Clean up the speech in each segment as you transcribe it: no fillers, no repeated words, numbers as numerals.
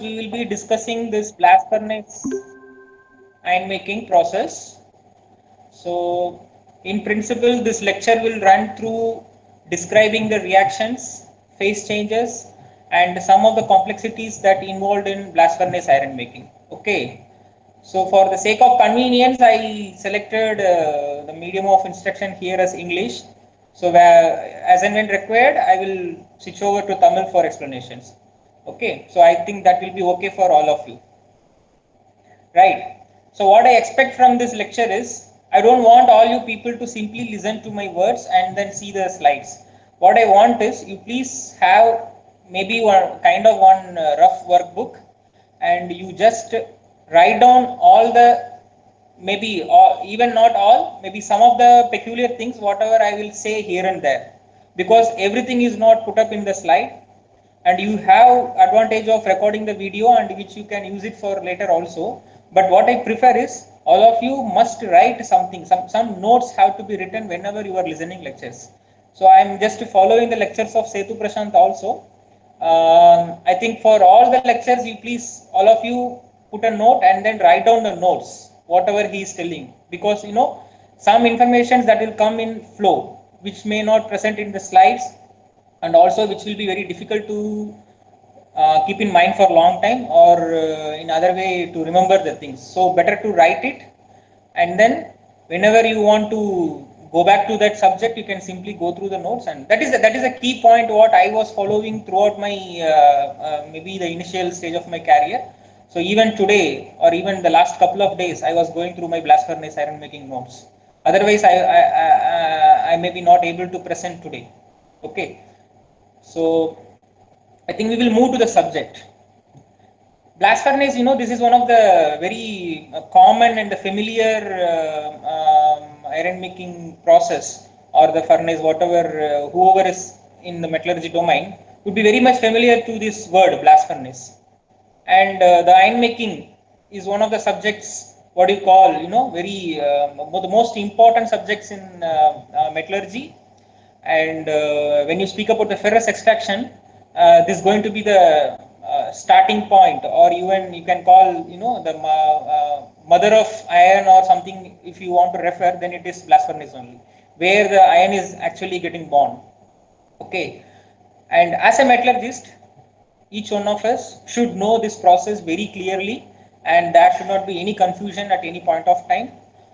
we will be discussing this blast furnace iron making process. So, in principle, this lecture will run through describing the reactions, phase changes, and some of the complexities that involved in blast furnace iron making. Okay. So, for the sake of convenience, I selected the medium of instruction here as English. So, as and when required, I will switch over to Tamil for explanations. Okay. So, I think that will be okay for all of you. Right. So what I expect from this lecture is, I don't want all you people to simply listen to my words and then see the slides. What I want is you please have maybe one rough workbook, and you just write down all the, maybe or even not all, maybe some of the peculiar things whatever I will say here and there, because everything is not put up in the slide, and you have advantage of recording the video and which you can use it for later also. But what I prefer is all of you must write something, some notes have to be written whenever you are listening lectures. So I am just following the lectures of Setu Prashant also. I think for all the lectures, you please all of you put a note and then write down the notes whatever he is telling, because some information that will come in flow which may not present in the slides, and also which will be very difficult to keep in mind for a long time, or in other way to remember the things. So better to write it, and then whenever you want to go back to that subject, you can simply go through the notes. And that is a key point what I was following throughout my maybe the initial stage of my career. So even today, or even the last couple of days, I was going through my blast furnace iron making notes. Otherwise I may be not able to present today. Okay. So I think we will move to the subject. Blast furnace, this is one of the very common and the familiar iron making process, or the furnace, whatever, whoever is in the metallurgy domain would be very much familiar to this word blast furnace. And the iron making is one of the subjects, what you call, very the most important subjects in metallurgy. And when you speak about the ferrous extraction, this is going to be the starting point, or even you can call the mother of iron or something. If you want to refer, then it is blast furnace only, where the iron is actually getting born. Okay. And as a metallurgist, each one of us should know this process very clearly, and there should not be any confusion at any point of time.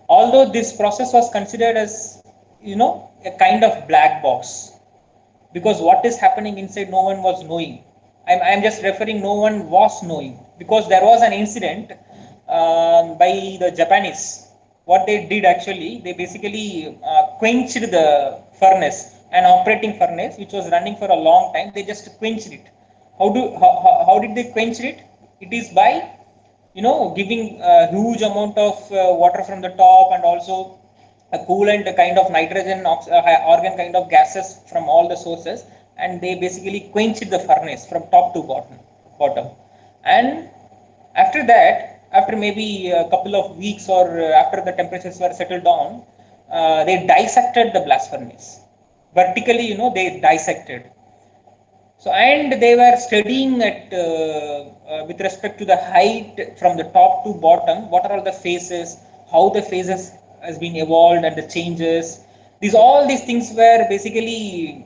Although this process was considered as a kind of black box, because what is happening inside no one was knowing. I'm just referring no one was knowing, because there was an incident by the Japanese. What they did actually, they basically quenched the furnace, an operating furnace which was running for a long time. They just quenched it. How did they quench it? It is by giving a huge amount of water from the top, and also a coolant, a kind of nitrogen organ kind of gases from all the sources, and they basically quenched the furnace from top to bottom. And after that, after maybe a couple of weeks, or after the temperatures were settled down, they dissected the blast furnace vertically. They dissected. So, and they were studying at with respect to the height from the top to bottom, what are all the phases, how the phases has been evolved, and the changes. All these things were basically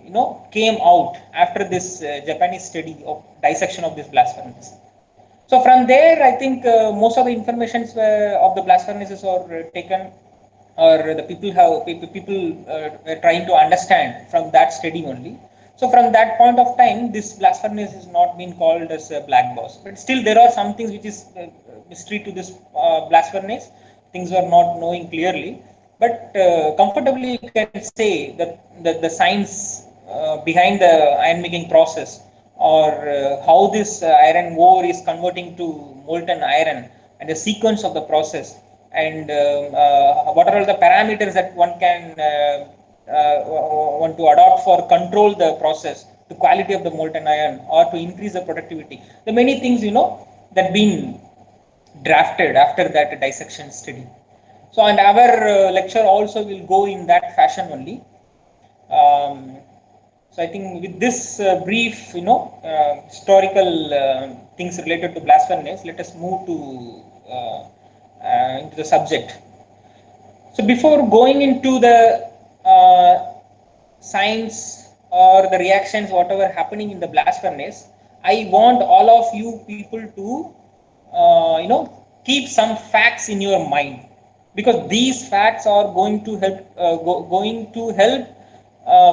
came out after this Japanese study of dissection of this blast furnace. So from there, I think most of the informations of the blast furnaces are taken, or the people were trying to understand from that study only. So from that point of time, this blast furnace is not being called as a black box, but still there are some things which is mystery to this blast furnace. Things were not knowing clearly, but comfortably you can say that the science behind the iron making process, or how this iron ore is converting to molten iron, and the sequence of the process, and what are all the parameters that one can want to adopt for control the process, the quality of the molten iron, or to increase the productivity. The many things that been drafted after that dissection study. So, and our lecture also will go in that fashion only. So I think with this brief, historical things related to blast furnace, let us move to into the subject. So before going into the science or the reactions, whatever happening in the blast furnace, I want all of you people to keep some facts in your mind, because these facts are going to help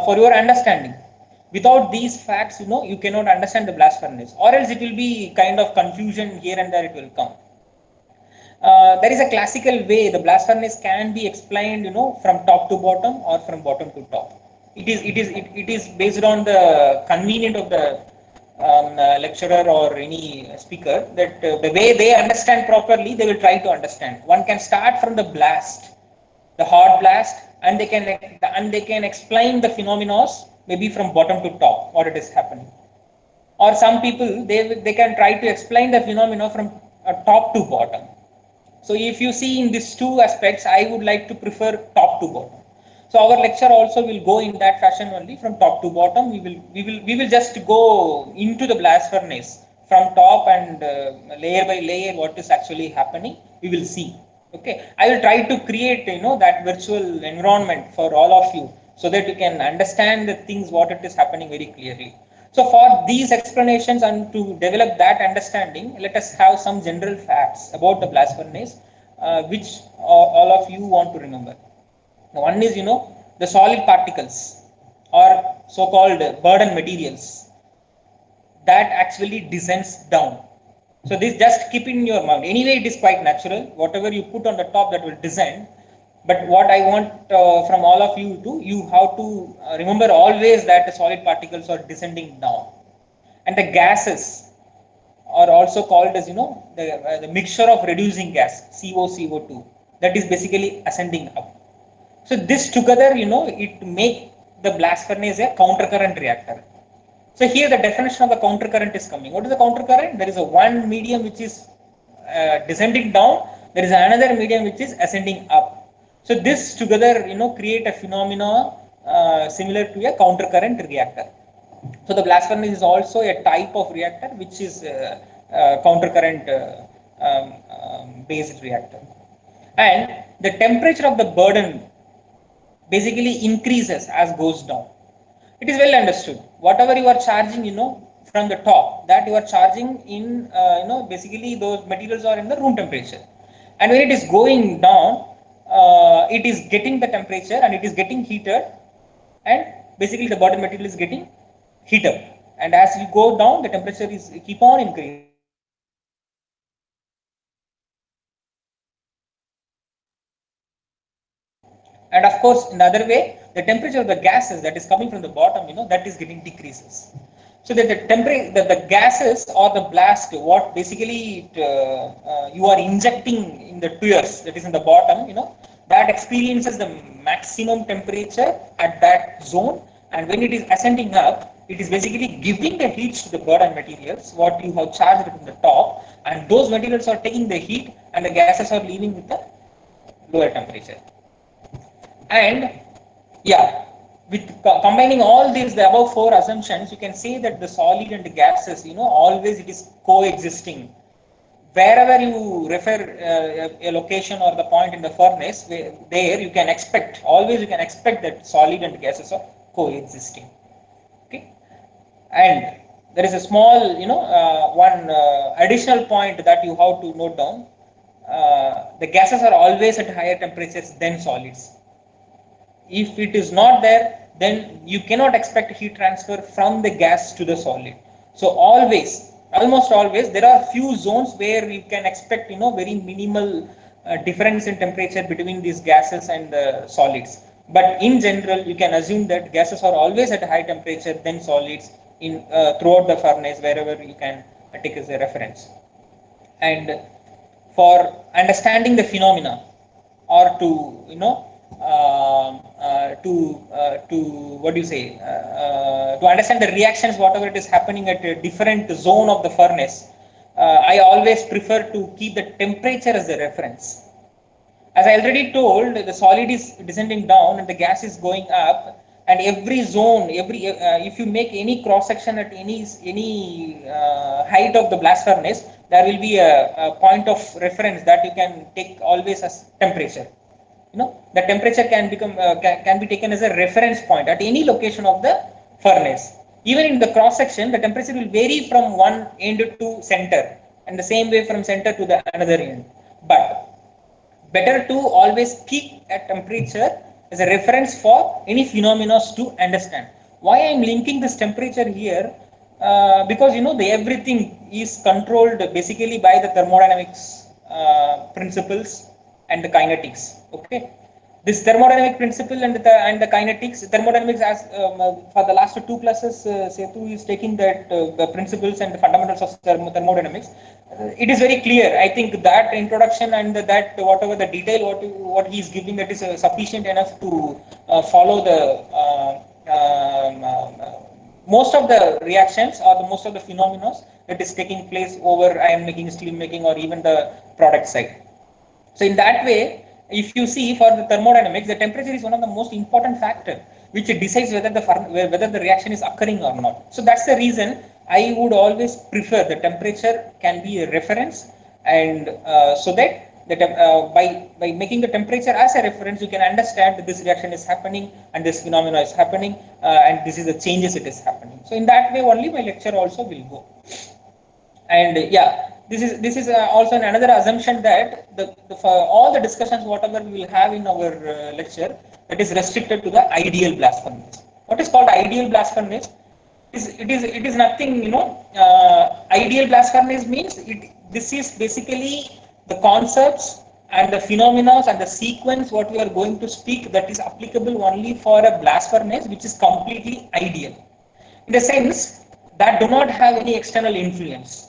for your understanding. Without these facts, you cannot understand the blast furnace, or else it will be kind of confusion here and there it will come. There is a classical way the blast furnace can be explained, from top to bottom or from bottom to top. It is based on the convenient of the lecturer or any speaker, that the way they understand properly, they will try to understand. One can start from the blast, the hot blast, and they can explain the phenomena maybe from bottom to top what it is happening. Or some people, they can try to explain the phenomena from top to bottom. So if you see in these two aspects, I would like to prefer top to bottom. So our lecture also will go in that fashion only, from top to bottom. We will just go into the blast furnace from top, and layer by layer what is actually happening we will see. Okay, I will try to create that virtual environment for all of you, so that you can understand the things what it is happening very clearly. So for these explanations and to develop that understanding, let us have some general facts about the blast furnace, which all of you want to remember. One is, the solid particles, or so-called burden materials, that actually descends down. So this, just keep in your mind. Anyway, it is quite natural. Whatever you put on the top, that will descend. But what I want from all of you you have to remember always that the solid particles are descending down, and the gases are also called as the mixture of reducing gas, CO2, that is basically ascending up. So this together, it make the blast furnace a countercurrent reactor. So here the definition of the countercurrent is coming. What is the countercurrent? There is a one medium which is descending down. There is another medium which is ascending up. So this together, create a phenomena similar to a countercurrent reactor. So the blast furnace is also a type of reactor which is countercurrent based reactor. And the temperature of the burden basically increases as goes down. It is well understood. Whatever you are charging, from the top, that you are charging in, basically those materials are in the room temperature. And when it is going down, it is getting the temperature and it is getting heated, and basically the burden material is getting heated. And as you go down, the temperature is keep on increasing. And of course, in the other way, the temperature of the gases that is coming from the bottom, that is getting decreases. So that the temperature, the gases or the blast, what basically you are injecting in the tubes, that is in the bottom, that experiences the maximum temperature at that zone. And when it is ascending up, it is basically giving the heat to the burden materials, what you have charged from the top, and those materials are taking the heat, and the gases are leaving with the lower temperature. And yeah, with combining all these, the above four assumptions, you can say that the solid and the gases, always it is coexisting. Wherever you refer a location or the point in the furnace, there you can expect, always you can expect that solid and gases are coexisting. Okay. And there is a small, one additional point that you have to note down. The gases are always at higher temperatures than solids. If it is not there, then you cannot expect heat transfer from the gas to the solid. So always, almost always, there are few zones where you can expect, very minimal difference in temperature between these gases and the solids. But in general, you can assume that gases are always at a high temperature than solids in throughout the furnace, wherever you can take as a reference. And for understanding the phenomena, or to to what do you say, to understand the reactions, whatever it is happening at a different zone of the furnace, I always prefer to keep the temperature as a reference. As I already told, the solid is descending down and the gas is going up. and every zone, if you make any cross section at any height of the blast furnace, there will be a point of reference that you can take always as temperature. The temperature can be taken as a reference point at any location of the furnace. Even in the cross section, the temperature will vary from one end to center, and the same way from center to the another end. But better to always keep a temperature as a reference for any phenomena to understand. Why I am linking this temperature here? Because everything is controlled basically by the thermodynamics principles and the kinetics. Okay, this thermodynamic principle and the kinetics, thermodynamics, as for the last two classes, Setu is taking that the principles and the fundamentals of thermodynamics. It is very clear. I think that introduction and that whatever the detail what he is giving, that is sufficient enough to follow the most of the reactions or the most of the phenomena that is taking place over iron making, steel making, or even the product side. So in that way, if you see for the thermodynamics, the temperature is one of the most important factor which decides whether the reaction is occurring or not. So that's the reason I would always prefer the temperature can be a reference, and so that by making the temperature as a reference, you can understand that this reaction is happening and this phenomena is happening, and this is the changes it is happening. So in that way only my lecture also will go. And yeah, this is also another assumption that for all the discussions whatever we will have in our lecture, that is restricted to the ideal blast furnace. What is called ideal blast furnace? It is nothing, ideal blast furnace means this is basically the concepts and the phenomena and the sequence what we are going to speak, that is applicable only for a blast furnace which is completely ideal, in the sense that do not have any external influence.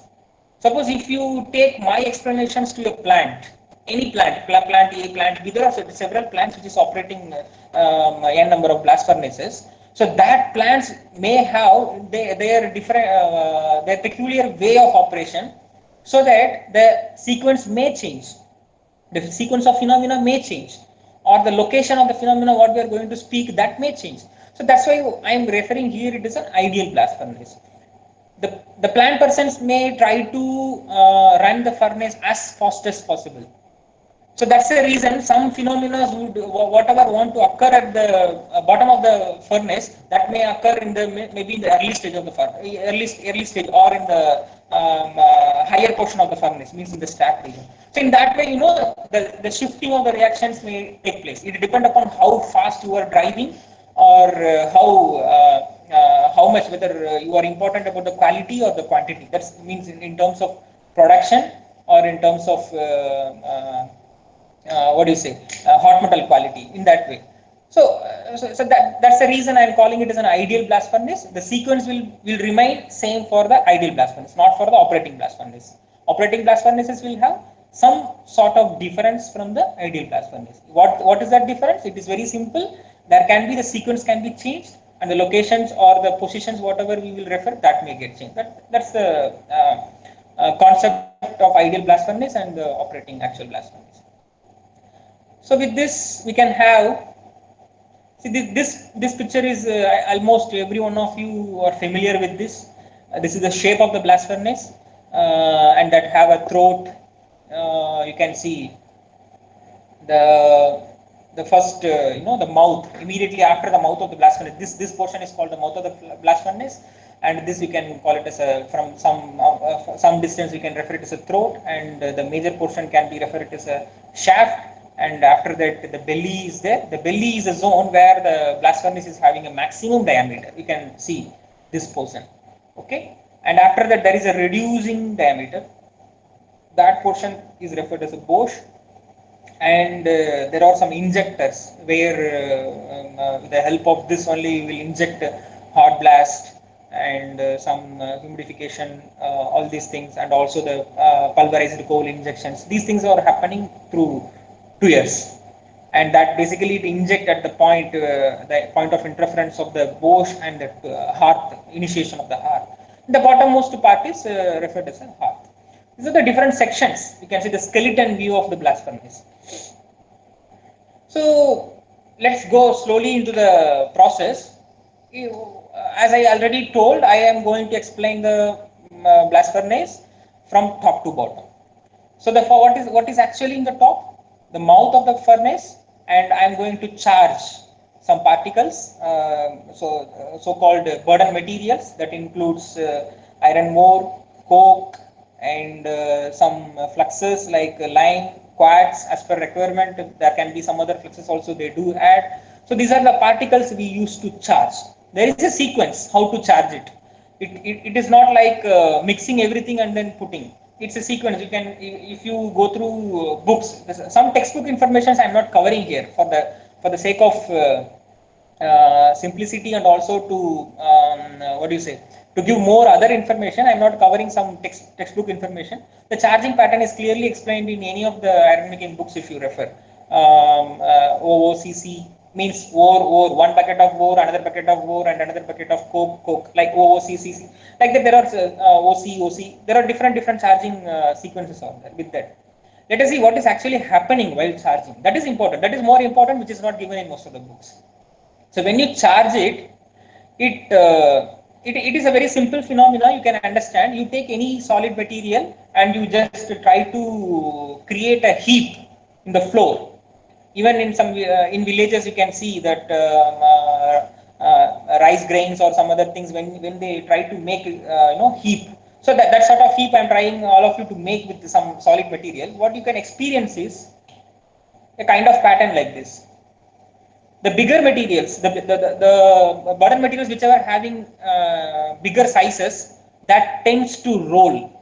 Suppose if you take my explanations to a plant, any plant A, plant B, there are several plants which is operating n number of blast furnaces. So that plants may have their different, their peculiar way of operation, so that the sequence may change, the sequence of phenomena may change, or the location of the phenomena what we are going to speak, that may change. So that's why I am referring here it is an ideal blast furnace. The plant persons may try to run the furnace as fast as possible. So that's the reason some phenomena would whatever want to occur at the bottom of the furnace, that may occur in the maybe in the early stage of the furnace, early stage, or in the higher portion of the furnace, means in the stack region. So in that way, the shifting of the reactions may take place. It depends upon how fast you are driving, or how much, whether you are important about the quality or the quantity. That means in terms of production, or in terms of what do you say, hot metal quality, in that way. So that's the reason I am calling it as an ideal blast furnace. The sequence will remain same for the ideal blast furnace, not for the operating blast furnace. Operating blast furnaces will have some sort of difference from the ideal blast furnace. What is that difference? It is very simple. There can be, the sequence can be changed, and the locations or the positions whatever we will refer, that may get changed. That's the concept of ideal blast furnace and the operating actual blast furnace. So with this we can have, see this picture is almost every one of you are familiar with this. This is the shape of the blast furnace, and that have a throat. You can see the first the mouth. Immediately after the mouth of the blast furnace, this portion is called the mouth of the blast furnace, and this we can call it as a, from some distance we can refer it as a throat, and the major portion can be referred as a shaft. And after that, the belly is there. The belly is a zone where the blast furnace is having a maximum diameter. You can see this portion. Okay. And after that, there is a reducing diameter. That portion is referred as a bosch. And there are some injectors where with the help of this only we will inject hot blast and some humidification, all these things, and also the pulverized coal injections. These things are happening through 2 years, and that basically it inject at the point of interference of the bosch and the hearth, initiation of the hearth. The bottommost part is referred as a hearth. These are the different sections. You can see the skeleton view of the blast furnace. So let's go slowly into the process. As I already told, I am going to explain the blast furnace from top to bottom. So the what is actually in the top, the mouth of the furnace, and I am going to charge some particles, so-called burden materials that includes iron ore, coke, and some fluxes like lime, quartz. As per requirement, there can be some other fluxes also they do add. So these are the particles we use to charge. There is a sequence how to charge it. It is not like mixing everything and then putting. It's a sequence. You can, if you go through books, some textbook informations I'm not covering here for the sake of simplicity, and also to what do you say, to give more other information. I'm not covering some textbook information. The charging pattern is clearly explained in any of the iron making books if you refer. OOCC means ore, one bucket of ore, another bucket of ore, and another bucket of coke, like OOCCC. Like that, there are OC. There are different charging sequences out there with that. Let us see what is actually happening while charging. That is important. That is more important, which is not given in most of the books. So when you charge it, it is a very simple phenomena. You can understand. You take any solid material and you just try to create a heap in the floor. Even in some in villages, you can see that rice grains or some other things, when they try to make heap. So that sort of heap I'm trying all of you to make with some solid material. What you can experience is a kind of pattern like this. The bigger materials, the burden materials which are having bigger sizes, that tends to roll,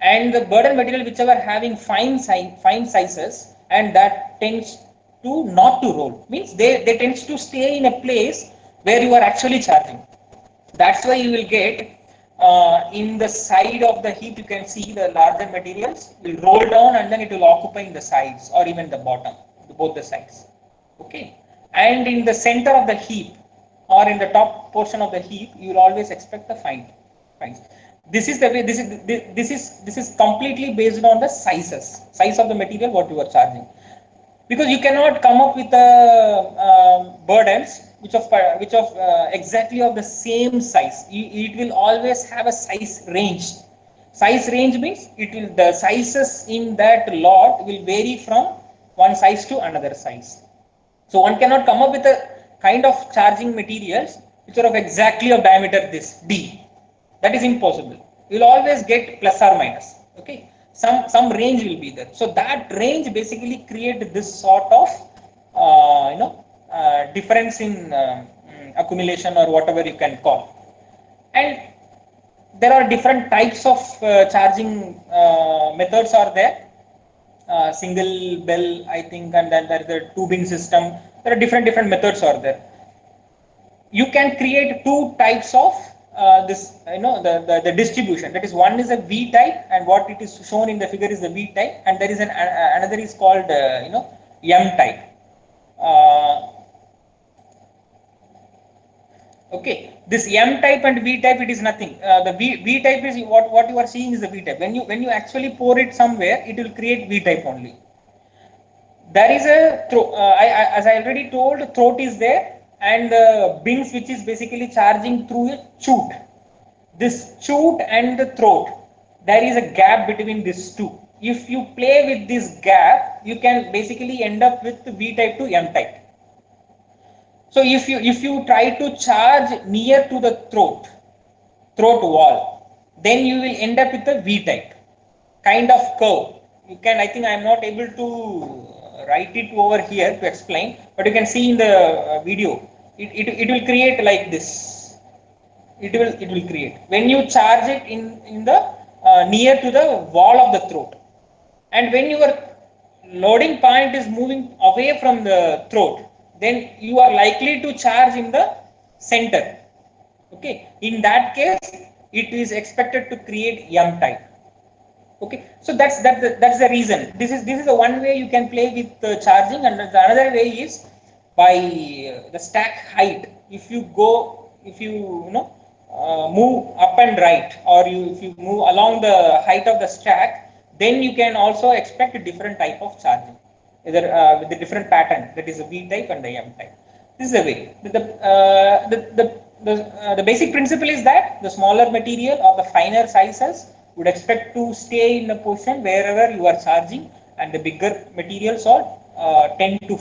and the burden material which are having fine sizes, and that tends to not to roll, means they tends to stay in a place where you are actually charging. That's why you will get in the side of the heap, you can see the larger materials will roll down and then it will occupy in the sides or even the bottom, both the sides. Okay, and in the center of the heap or in the top portion of the heap, you will always expect the fines. This is the way. This is completely based on the size of the material what you are charging, because you cannot come up with the burdens which of exactly of the same size. It will always have a size range. Size range means the sizes in that lot will vary from one size to another size. So one cannot come up with a kind of charging materials which are of exactly of diameter this d. That is impossible. You will always get plus or minus. Okay, some range will be there. So that range basically create this sort of difference in accumulation or whatever you can call. And there are different types of charging methods are there. Single bell, I think, and then there is a tubing system. There are different methods are there. You can create two types of this, the distribution. That is, one is a V type, and what it is shown in the figure is the V type, and there is another is called M type. Okay, this M type and V type, it is nothing. The V type is what you are seeing is the V type. When you actually pour it somewhere, it will create V type only. There is a as I already told, throat is there, and the bins which is basically charging through a chute. This chute and the throat, there is a gap between these two. If you play with this gap, you can basically end up with V type to M type. So if you try to charge near to the throat wall, then you will end up with a V type kind of curve. You can, I think I am not able to write it over here to explain, but you can see in the video, it will create like this. It will create when you charge it in the near to the wall of the throat, and when your loading point is moving away from the throat, then you are likely to charge in the center. Okay, in that case, it is expected to create M type. Okay, so that's the reason. This is the one way you can play with charging, and the another way is by the stack height. If you move up and right, or if you move along the height of the stack, then you can also expect a different type of charging. either with the different pattern, that is the V type and the M type. This is the way. The basic principle is that the smaller material or the finer sizes would expect to stay in a position wherever you are charging, and the bigger materials are tend to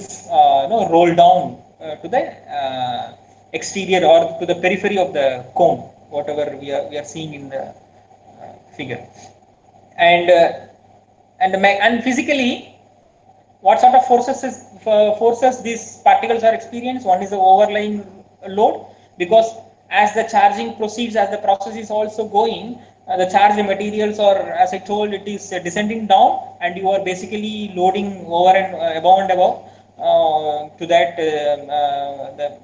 roll down to the exterior or to the periphery of the cone, whatever we are seeing in the figure. And and physically, what sort of forces these particles are experienced? One is the overlying load, because as the charging proceeds, as the process is also going, the charged materials are, as I told, it is descending down, and you are basically loading over and above and above to that the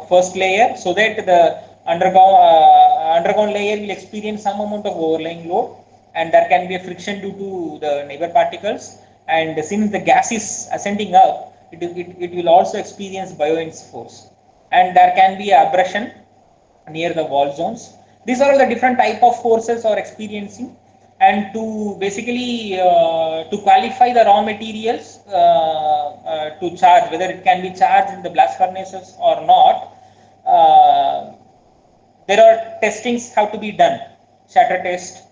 first layer, so that the underground layer will experience some amount of overlying load, and there can be a friction due to the neighbor particles. And since the gas is ascending up, it will also experience buoyancy force, and there can be abrasion near the wall zones. These are all the different type of forces are experiencing. And to basically to qualify the raw materials to charge, whether it can be charged in the blast furnaces or not, there are testings have to be done. Shatter test,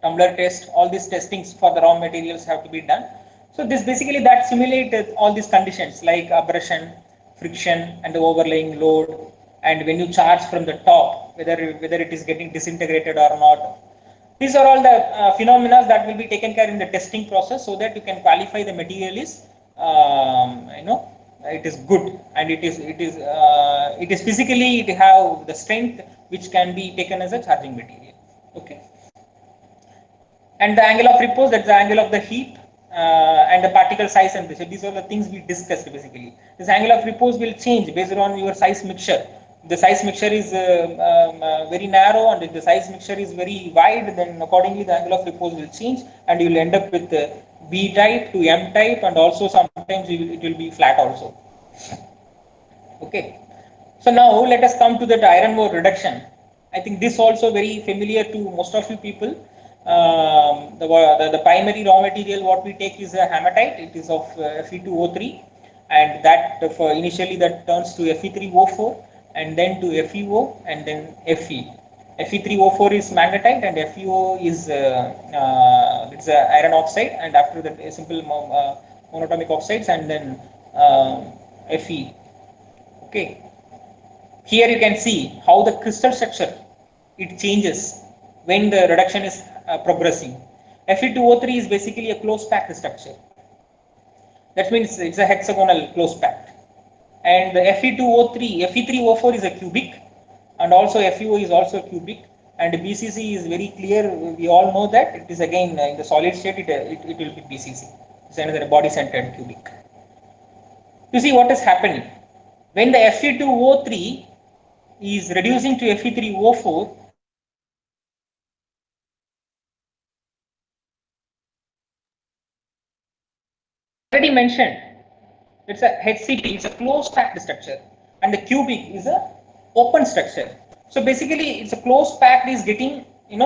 tumbler test, all these testings for the raw materials have to be done. So this basically that simulated all these conditions like abrasion, friction, and the overlaying load. And when you charge from the top, whether it is getting disintegrated or not. These are all the phenomena that will be taken care in the testing process, so that you can qualify the material is it is good, and it is physically, it have the strength which can be taken as a charging material. Okay. And the angle of repose, that's the angle of the heat, and the particle size and pressure. These are the things we discussed basically. This angle of repose will change based on your size mixture. The size mixture is very narrow, and if the size mixture is very wide, then accordingly the angle of repose will change, and you will end up with B type to M type, and also sometimes it will be flat also. Okay. So now let us come to the iron ore reduction. I think this also very familiar to most of you people. The primary raw material what we take is a hematite. It is of Fe2O3, and that initially that turns to Fe3O4, and then to FeO, and then Fe. Fe3O4 is magnetite, and FeO is it's iron oxide, and after that a simple monatomic oxides, and then Fe. Okay. Here you can see how the crystal structure it changes when the reduction is progressing. Fe2O3 is basically a close packed structure. That means it's a hexagonal close packed. And the Fe2O3, Fe3O4 is a cubic, and also FeO is also a cubic. And BCC is very clear. We all know that it is again in the solid state. It will be BCC. It's another body-centered cubic. You see what is happening when the Fe2O3 is reducing to Fe3O4. Already mentioned, it's a HCP, it's a closed packed structure, and the cubic is a open structure. So basically, it's a closed packed is getting, it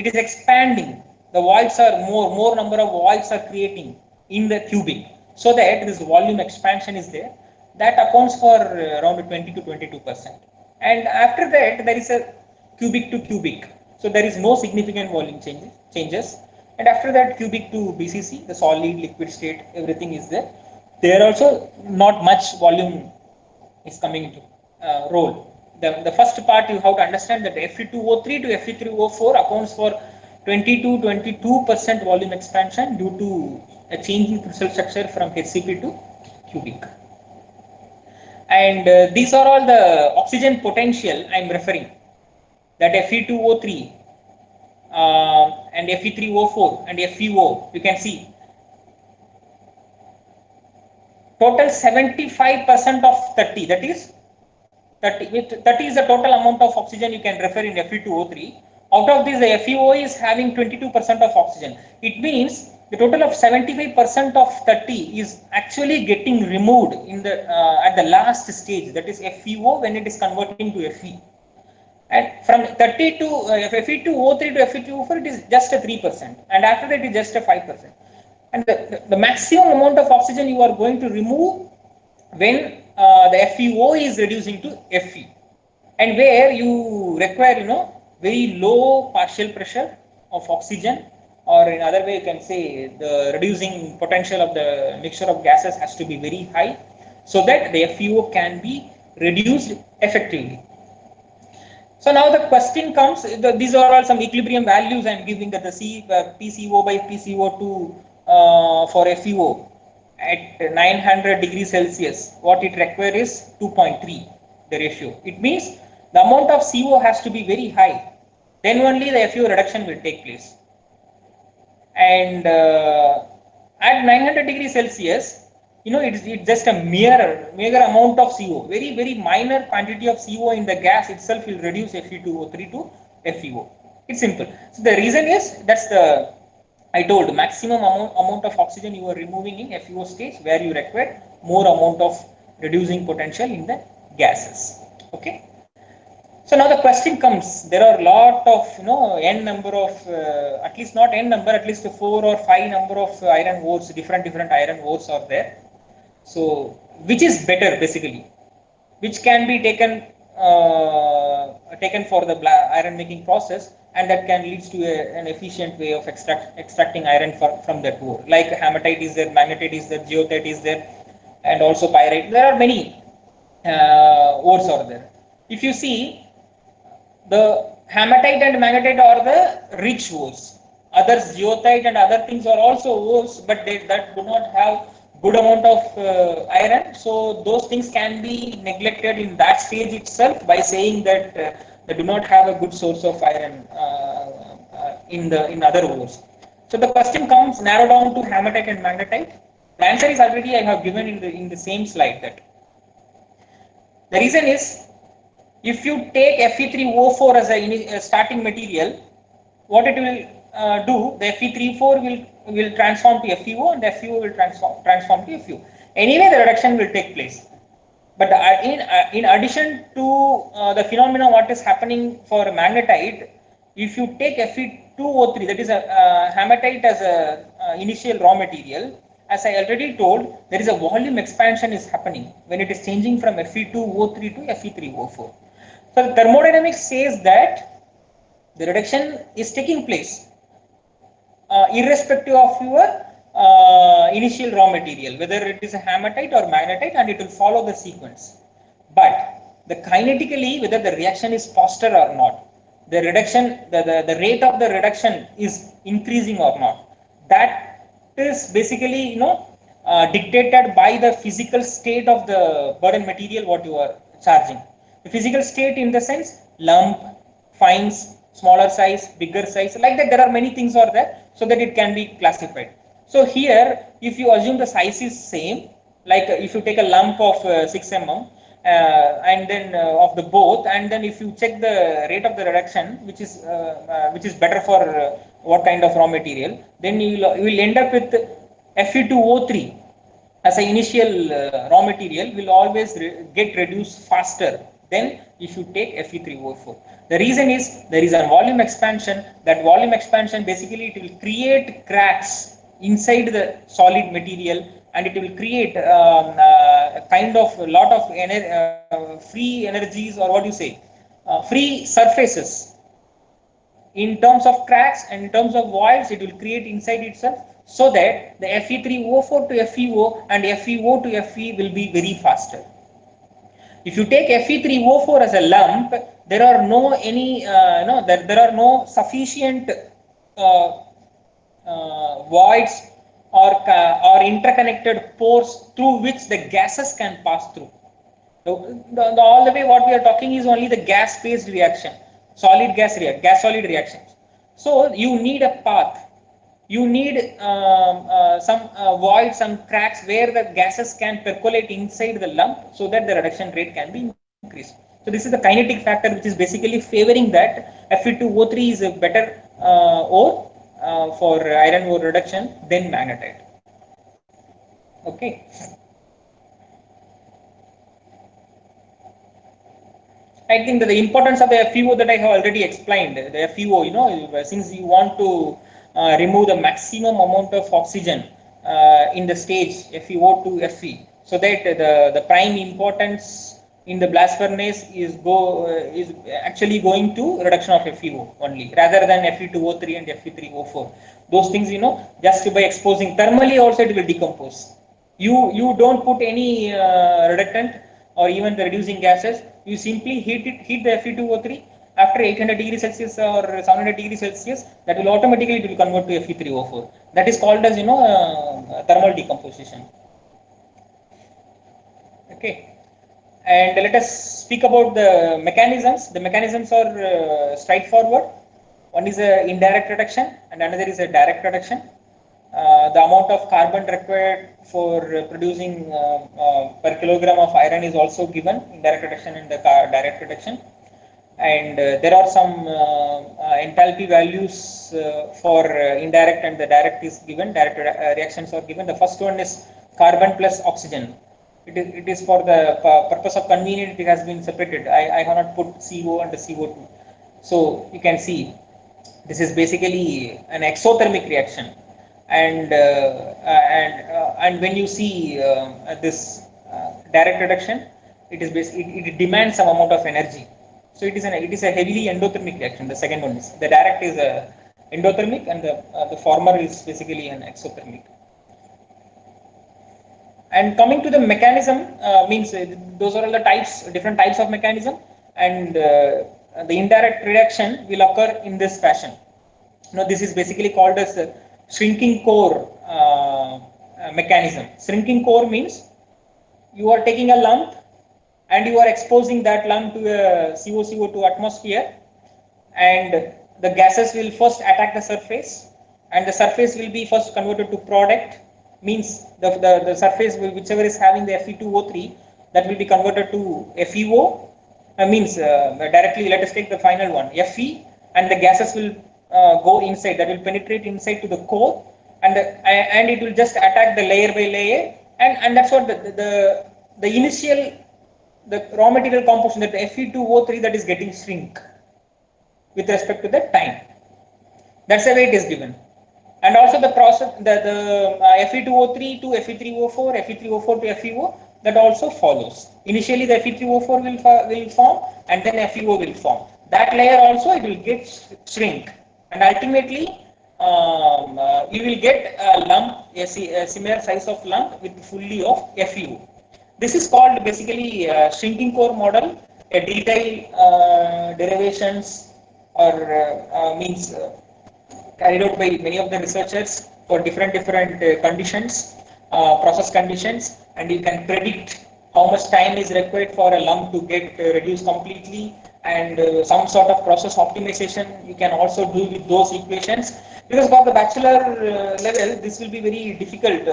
is expanding. The voids are more number of voids are creating in the cubic, so that this volume expansion is there. That accounts for around 20 to 22%. And after that, there is a cubic to cubic. So there is no significant volume changes. And after that, cubic to BCC, the solid, liquid state, everything is there. There also not much volume is coming into role. The first part you have to understand that Fe2O3 to Fe3O4 accounts for 20 to 22% volume expansion due to a change in crystal structure from HCP to cubic. And these are all the oxygen potential I am referring, that Fe2O3 and Fe3O4 and FeO. You can see total 75% of 30, that is 30 is the total amount of oxygen you can refer in Fe2O3. Out of this, the FeO is having 22% of oxygen. It means the total of 75% of 30 is actually getting removed in the at the last stage, that is FeO, when it is converting to Fe. And from 30 to Fe2O3 to Fe2O4, it is just a 3%, and after that it is just a 5%. And the maximum amount of oxygen you are going to remove when the FeO is reducing to Fe, and where you require, very low partial pressure of oxygen, or in other way you can say the reducing potential of the mixture of gases has to be very high, so that the FeO can be reduced effectively. So now the question comes, these are all some equilibrium values I am giving, that the PCO by PCO2 for FeO at 900 degrees Celsius, what it requires is 2.3, the ratio. It means the amount of CO has to be very high, then only the FeO reduction will take place. And at 900 degrees Celsius, it's just a mere amount of CO, very minor quantity of CO in the gas itself will reduce Fe2O3 to FeO. It's simple. So the reason is, I told, maximum amount of oxygen you are removing in FeO stage, where you require more amount of reducing potential in the gases. Okay. So now the question comes, there are a lot of, n number of, at least not n number, at least 4 or 5 number of iron ores, different iron ores are there. So which is better basically? Which can be taken for the iron making process, and that can lead to an efficient way of extracting iron from that ore. Like hematite is there, magnetite is there, goethite is there, and also pyrite. There are many ores are there. If you see, the hematite and magnetite are the rich ores. Others, goethite and other things are also ores, but that do not have good amount of iron. So those things can be neglected in that stage itself by saying that they do not have a good source of iron in other ores. So the question comes narrowed down to hematite and magnetite. The answer is already I have given in the same slide. That the reason is, if you take Fe3O4 as a starting material, what it will do, the Fe3O4 will transform to FeO, and FeO will transform to FeO. Anyway, the reduction will take place. But in addition to the phenomena what is happening for magnetite, if you take Fe2O3, that is a hematite as a initial raw material, as I already told, there is a volume expansion is happening when it is changing from Fe2O3 to Fe3O4. So the thermodynamics says that the reduction is taking place irrespective of your initial raw material, whether it is a hematite or magnetite, and it will follow the sequence. But the kinetically, whether the reaction is faster or not, the reduction, the rate of the reduction is increasing or not, that is basically dictated by the physical state of the burden material what you are charging. The physical state in the sense lump, fines, smaller size, bigger size, like that there are many things are there, so that it can be classified. So here, if you assume the size is same, like if you take a lump of 6 mm and then of the both, and then if you check the rate of the reduction, which is better for what kind of raw material, then you will end up with Fe2O3 as an initial raw material will always get reduced faster than if you take Fe3O4. The reason is there is a volume expansion. That volume expansion basically it will create cracks inside the solid material, and it will create kind of a lot of free energies, or what do you say, free surfaces. In terms of cracks and in terms of voids, it will create inside itself, so that the Fe3O4 to FeO and FeO to Fe will be very faster. If you take Fe3O4 as a lump, there are no there are no sufficient voids or interconnected pores through which the gases can pass through. All the way what we are talking is only the gas-phase reaction, gas-solid reactions. So you need a path. You need some voids, some cracks where the gases can percolate inside the lump, so that the reduction rate can be increased. So this is the kinetic factor which is basically favoring that Fe2O3 is a better ore for iron ore reduction than magnetite. Okay. I think that the importance of the FeO that I have already explained. The FeO, since you want to remove the maximum amount of oxygen in the stage FeO to Fe, so that the prime importance in the blast furnace is actually going to reduction of FeO only, rather than Fe2O3 and Fe3O4. Those things, just by exposing thermally also it will decompose. You don't put any reductant or even the reducing gases. You simply heat the Fe2O3 after 800 degrees Celsius or 700 degrees Celsius. That will automatically, it will convert to Fe3O4. That is called as thermal decomposition. Okay, and let us speak about the mechanisms. The mechanisms are straightforward. One is a indirect reduction and another is a direct reduction. The amount of carbon required for producing per kilogram of iron is also given in direct reduction and the direct reduction. And there are some enthalpy values for indirect and the direct is given. Direct reactions are given. The first one is carbon plus oxygen. It is for the purpose of convenience, it has been separated. I have not put CO and the CO2. So you can see this is basically an exothermic reaction. And when you see this direct reduction, it demands some amount of energy. So it is a heavily endothermic reaction. The second one is the direct is endothermic, and the former is basically an exothermic. And coming to the mechanism, means those are all the different types of mechanism, and the indirect reduction will occur in this fashion. Now this is basically called as shrinking core mechanism. Shrinking core means you are taking a lump and you are exposing that lump to a CO2 atmosphere, and the gases will first attack the surface, and the surface will be first converted to product. Means the surface will, whichever is having the Fe2O3, that will be converted to FeO. Means directly, let us take the final one, Fe, and the gases will go inside, that will penetrate inside to the core, and it will just attack the layer by layer, and that's what the initial, the raw material composition, that the Fe2O3 that is getting shrink with respect to the time. That's the way it is given. And also the process, the Fe2O3 to Fe3O4, Fe3O4 to FeO, that also follows. Initially the Fe3O4 will form, and then FeO will form. That layer also, it will get shrink, and ultimately you will get a lump, a similar size of lump with fully of FeO. This is called basically shrinking core model. A detailed derivations or means carried out by many of the researchers for different conditions, process conditions, and you can predict how much time is required for a lump to get reduced completely, and some sort of process optimization you can also do with those equations. Because for the bachelor level, this will be very difficult.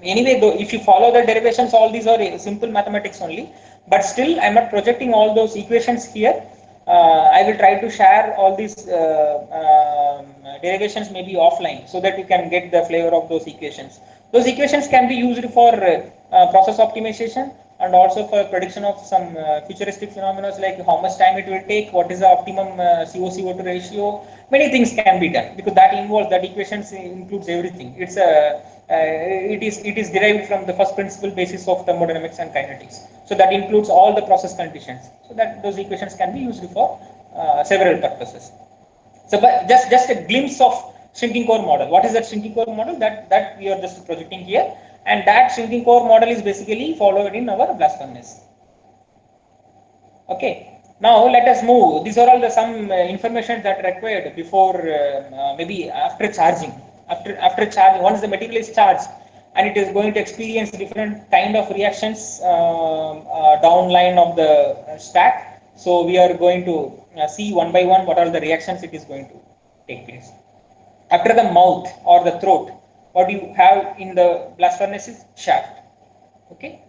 Anyway, though, if you follow the derivations, all these are simple mathematics only. But still, I am not projecting all those equations here. I will try to share all these derivations maybe offline, so that you can get the flavor of those equations. Those equations can be used for process optimization, and also for prediction of some futuristic phenomena, like how much time it will take, what is the optimum CO2 ratio. Many things can be done, because that equations includes everything. It is derived from the first principle basis of thermodynamics and kinetics. So that includes all the process conditions. So that those equations can be used for several purposes. So, but just a glimpse of shrinking core model. What is that shrinking core model? That we are just projecting here, and that shrinking core model is basically followed in our blast furnace. Okay. Now let us move. These are all some information that required before, maybe after charging. After charging, once the material is charged, and it is going to experience different kind of reactions downline of the stack. So we are going to see one by one what are the reactions it is going to take place. After the mouth or the throat, what you have in the blast furnace is shaft. Okay,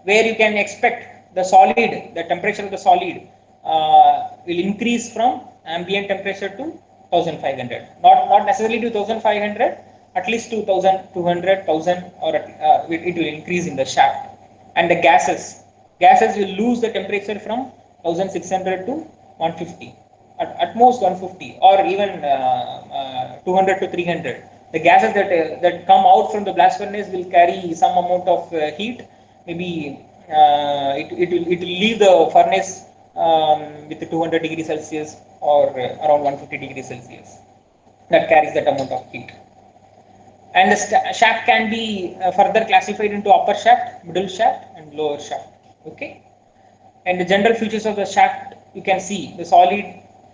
where you can expect the solid, the temperature of the solid will increase from ambient temperature to 1500. Not necessarily to 1500, at least to 1200, 1000, or it will increase in the shaft. And the gases will lose the temperature from 1600 to 150, at most 150, or even 200 to 300. The gases that come out from the blast furnace will carry some amount of heat. Maybe it will leave the furnace with 200 degrees Celsius or around 150 degrees Celsius. That carries that amount of heat. And the shaft can be further classified into upper shaft, middle shaft, and lower shaft. Okay. And the general features of the shaft, you can see the solid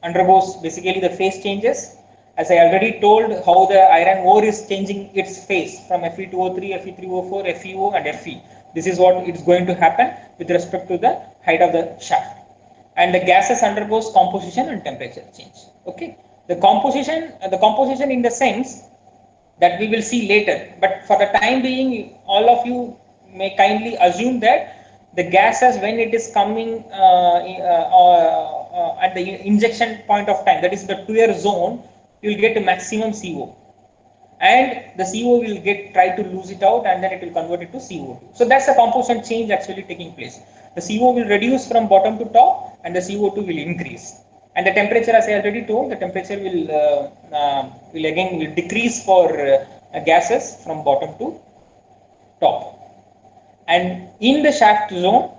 undergoes basically the phase changes. As I already told, how the iron ore is changing its phase from Fe2O3, Fe3O4, FeO, and Fe. This is what it's going to happen with respect to the height of the shaft. And the gases undergoes composition and temperature change. Okay. The composition in the sense that we will see later. But for the time being, all of you may kindly assume that the gases, when it is coming at the injection point of time, that is the Tuer zone, you will get a maximum CO. And the CO will try to lose it out, and then it will convert it to CO2. So that's the composition change actually taking place. The CO will reduce from bottom to top, and the CO2 will increase. And the temperature, as I already told, the temperature will decrease for gases from bottom to top. And in the shaft zone,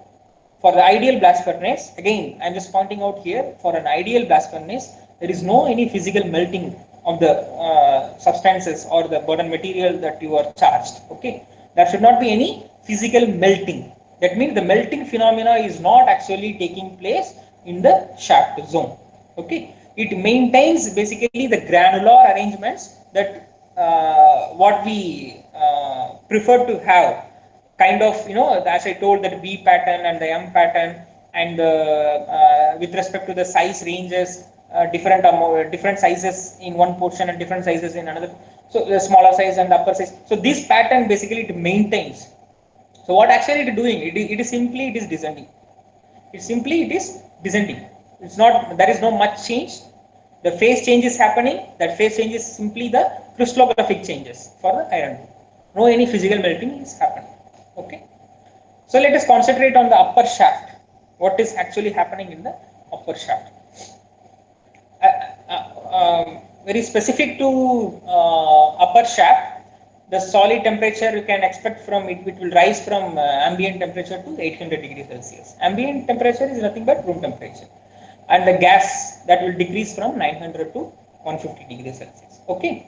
for the ideal blast furnace, again, I'm just pointing out here, for an ideal blast furnace, there is no any physical melting of the substances or the burden material that you are charged. Okay, there should not be any physical melting. That means the melting phenomena is not actually taking place in the shaft zone. Okay, it maintains basically the granular arrangements that what we prefer to have, kind of, as I told, that V pattern and the M pattern, and with respect to the size ranges, different sizes in one portion and different sizes in another. So the smaller size and the upper size. So this pattern basically it maintains. So what actually it is doing? It is descending. It is descending. It's not. There is no much change. The phase change is happening. That phase change is simply the crystallographic changes for the iron. No any physical melting is happening. Okay. So let us concentrate on the upper shaft. What is actually happening in the upper shaft? Very specific to upper shaft, the solid temperature you can expect from it will rise from ambient temperature to 800 degrees Celsius. Ambient temperature is nothing but room temperature, and the gas that will decrease from 900 to 150 degrees Celsius. Okay.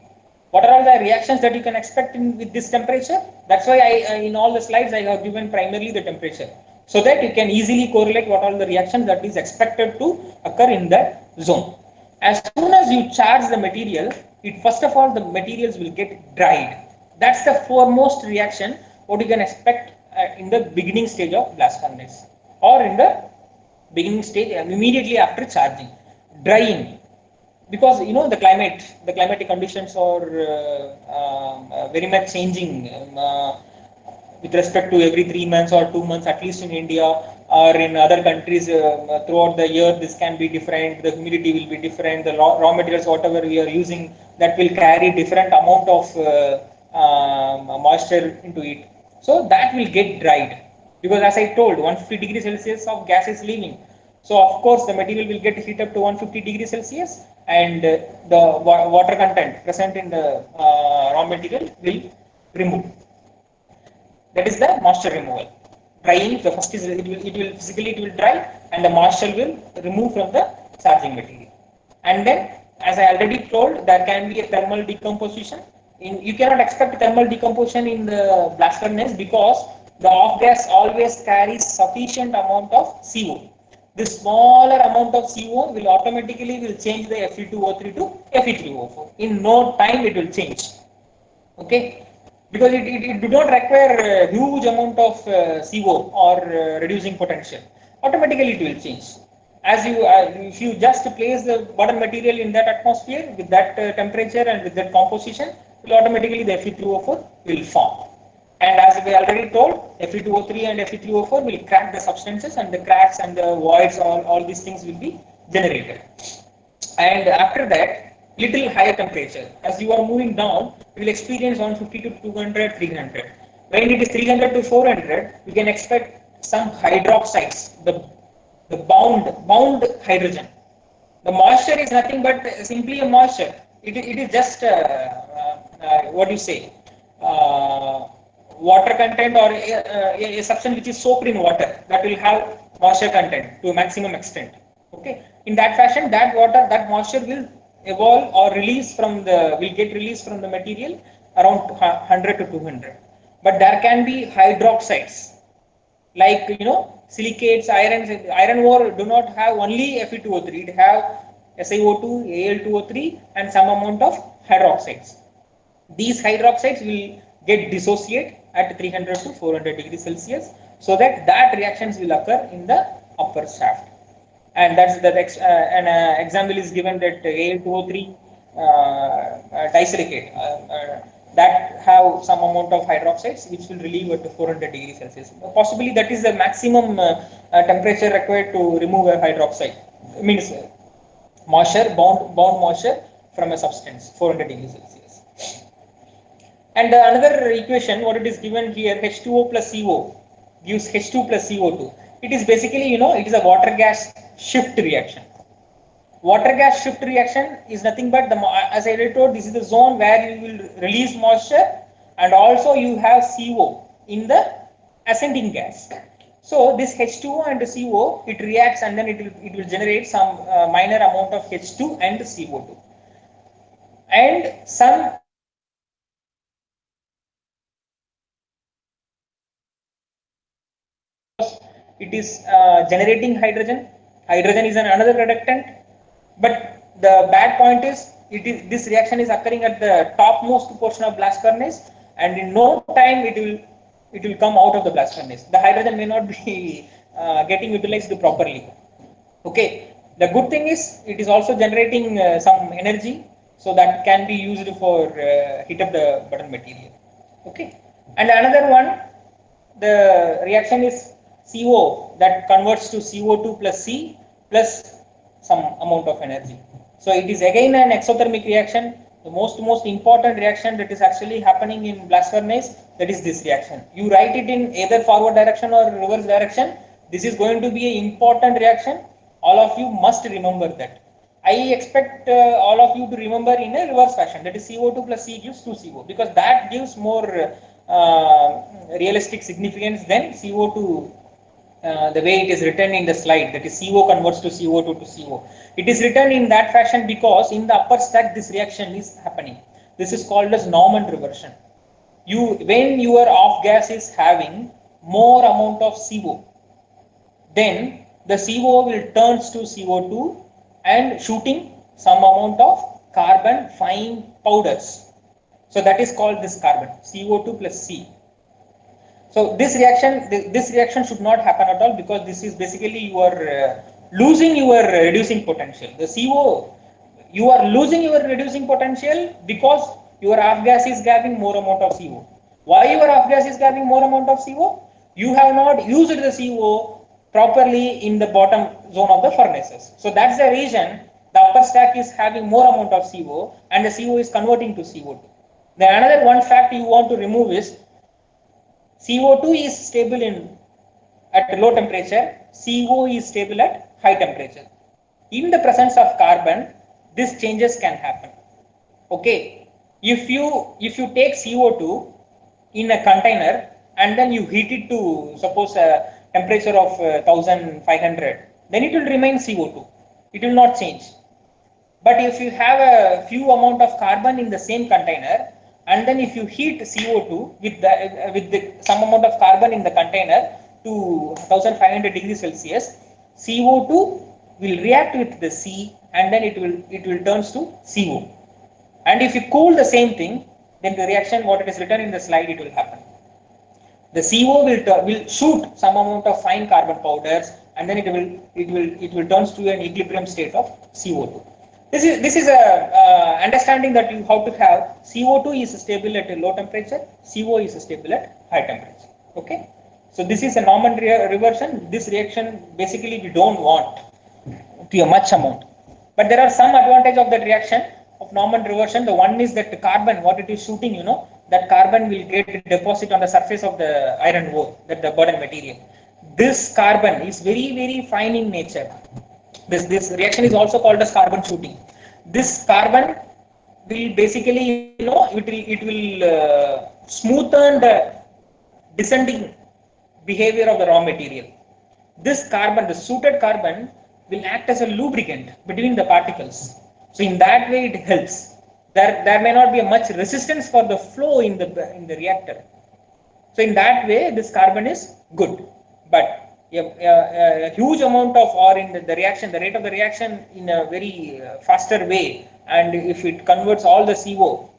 What are all the reactions that you can expect with this temperature? That's why in all the slides I have given primarily the temperature, so that you can easily correlate what are the reactions that is expected to occur in that zone. As soon as you charge the material, first of all the materials will get dried. That's the foremost reaction what you can expect in the beginning stage of blast furnace, or in the beginning stage immediately after charging. Drying, because the climatic conditions are very much changing with respect to every 3 months or 2 months, at least in India, or in other countries throughout the year. This can be different. The humidity will be different. The raw materials whatever we are using, that will carry different amount of moisture into it. So that will get dried, because as I told, 150 degrees Celsius of gas is leaving. So of course the material will get heat up to 150 degrees Celsius, and the water content present in the raw material will remove. That is the moisture removal. Drying, the first is it will physically dry, and the moisture will remove from the charging material. And then, as I already told, there can be a thermal decomposition. You cannot expect thermal decomposition in the blast furnace, because the off gas always carries sufficient amount of CO. This smaller amount of CO will automatically change the Fe2O3 to Fe3O4. In no time it will change. Okay, because it do not require a huge amount of CO or reducing potential. Automatically it will change. As if you just place the bottom material in that atmosphere with that temperature and with that composition, will automatically the Fe3O4 will form. And as we already told, Fe2O3 and Fe3O4 will crack the substances, and the cracks and the voids, all these things will be generated. And after that, little higher temperature. As you are moving down, you will experience 150 to 200, 300. When it is 300 to 400, we can expect some hydroxides, the bound hydrogen. The moisture is nothing but simply a moisture. It is just what do you say, water content, or a substance which is soaked in water, that will have moisture content to a maximum extent. Okay, in that fashion, that water, that moisture will evolve or release from the, will get released from the material around 100 to 200. But there can be hydroxides, like silicates, iron ore do not have only Fe2O3, it have SiO2, Al2O3, and some amount of hydroxides. These hydroxides will get dissociate at 300 to 400 degrees Celsius, so that reactions will occur in the upper shaft. And that's the example is given, that Al2O3 disilicate that have some amount of hydroxides which will relieve at 400 degrees Celsius. Possibly that is the maximum temperature required to remove a hydroxide, means moisture, bound moisture from a substance, 400 degrees Celsius. And another equation, what it is given here, H2O plus CO gives H2 plus CO2. It is basically, it is a water gas shift reaction. Water gas shift reaction is nothing but, as I already told, this is the zone where you will release moisture, and also you have CO in the ascending gas. So this H2O and the CO, it reacts, and then it will generate some minor amount of H2 and CO2. And some it is generating hydrogen. Hydrogen is another reductant. But the bad point is, this reaction is occurring at the topmost portion of blast furnace, and in no time it will come out of the blast furnace. The hydrogen may not be getting utilized properly. Okay. The good thing is, it is also generating some energy, so that can be used for heat up the button material. Okay. And another one, the reaction is CO, that converts to CO2 plus C plus some amount of energy. So it is again an exothermic reaction. The most important reaction that is actually happening in blast furnace, that is this reaction. You write it in either forward direction or reverse direction. This is going to be an important reaction. All of you must remember that. I expect all of you to remember in a reverse fashion, that is CO2 plus C gives 2CO, because that gives more realistic significance than CO2, the way it is written in the slide, that is CO converts to CO2 to CO. It is written in that fashion because in the upper stack this reaction is happening. This is called as Norman reversion. When your off gas is having more amount of CO, then the CO will turns to CO2 and shooting some amount of carbon fine powders. So that is called this carbon, CO2 plus C. So this reaction should not happen at all, because this is basically you are losing your reducing potential. The CO, you are losing your reducing potential because your off gas is having more amount of CO. Why your off gas is having more amount of CO? You have not used the CO properly in the bottom zone of the furnaces. So that's the reason the upper stack is having more amount of CO, and the CO is converting to CO2. The another one fact you want to remove is, CO2 is stable at low temperature, CO is stable at high temperature. In the presence of carbon, these changes can happen. Okay, if you take CO2 in a container and then you heat it to, suppose, a temperature of 1500, then it will remain CO2. It will not change. But if you have a few amount of carbon in the same container, and then if you heat CO2 with some amount of carbon in the container to 1500 degrees Celsius, CO2 will react with the C, and then it will turns to CO. And if you cool the same thing, then the reaction, what it is written in the slide, it will happen. The CO will shoot some amount of fine carbon powders, and then it will turns to an equilibrium state of CO2. This is a understanding that you how to have. CO2 is stable at a low temperature, CO is stable at high temperature. Okay, so this is a Norman reversion. This reaction basically we don't want to a much amount, but there are some advantage of that reaction of Norman reversion. The one is that the carbon, what it is shooting, that carbon will get deposit on the surface of the iron ore, that the burden material. This carbon is very, very fine in nature. This reaction is also called as carbon shooting. This carbon will basically, it will smoothen the descending behavior of the raw material. This carbon, the suited carbon, will act as a lubricant between the particles. So in that way it helps. There may not be a much resistance for the flow in the reactor. So in that way this carbon is good. But a huge amount of, or in the reaction, the rate of the reaction in a very faster way, and if it converts all the CO,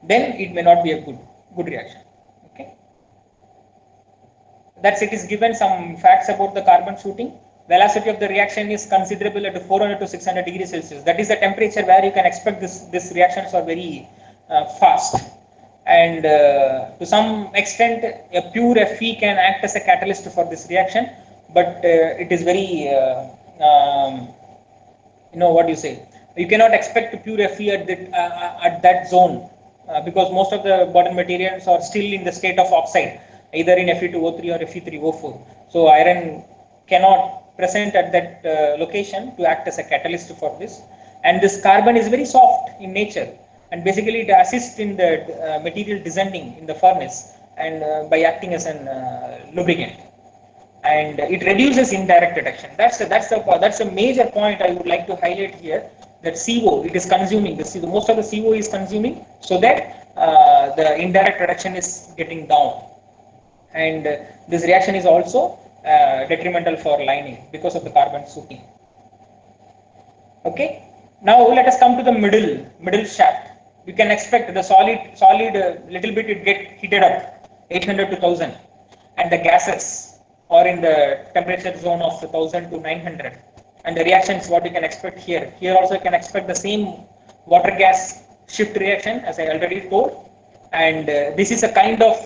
then it may not be a good reaction. Okay. That's it is given some facts about the carbon shooting. Velocity of the reaction is considerable at 400 to 600 degrees Celsius. That is the temperature where you can expect this reactions are very fast. And to some extent, a pure Fe can act as a catalyst for this reaction, but it is very, what you say, you cannot expect pure Fe at that zone, because most of the bottom materials are still in the state of oxide, either in Fe2O3 or Fe3O4. So iron cannot present at that location to act as a catalyst for this. And this carbon is very soft in nature, and basically it assists in the material descending in the furnace, and by acting as an lubricant, and it reduces indirect reduction. That's a major point I would like to highlight here, that CO, it is consuming most of the CO is consuming, so that the indirect reduction is getting down. And this reaction is also detrimental for lining because of the carbon shooting. Okay. Now let us come to the middle shaft. You can expect the solid little bit it get heated up, 800 to 1000, and the gases are in the temperature zone of 1000 to 900. And the reactions, what you can expect here. Here also you can expect the same water gas shift reaction as I already told. And this is a kind of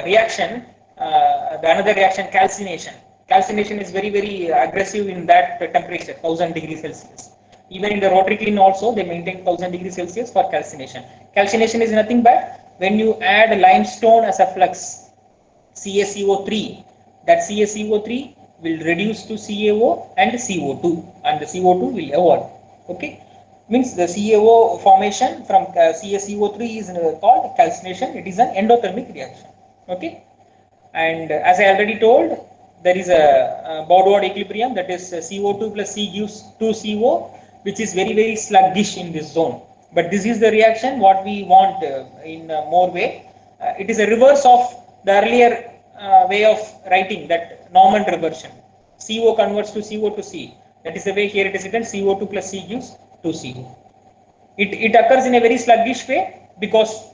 reaction. The another reaction, calcination. Calcination is very, very aggressive in that temperature, 1000 degrees Celsius. Even in the rotary kiln also, they maintain 1000 degrees Celsius for calcination. Calcination is nothing but when you add limestone as a flux, CaCO3, that CaCO3 will reduce to CaO and CO2, and the CO2 will evolve. Okay. Means the CaO formation from CaCO3 is called calcination. It is an endothermic reaction. Okay. And as I already told, there is a Baudouin equilibrium, that is CO2 plus C gives 2CO, which is very, very sluggish in this zone. But this is the reaction what we want in more way. It is a reverse of the earlier way of writing, that Norman reversion. CO converts to CO to C. That is the way here it is written, CO2 plus C gives 2CO. It occurs in a very sluggish way, because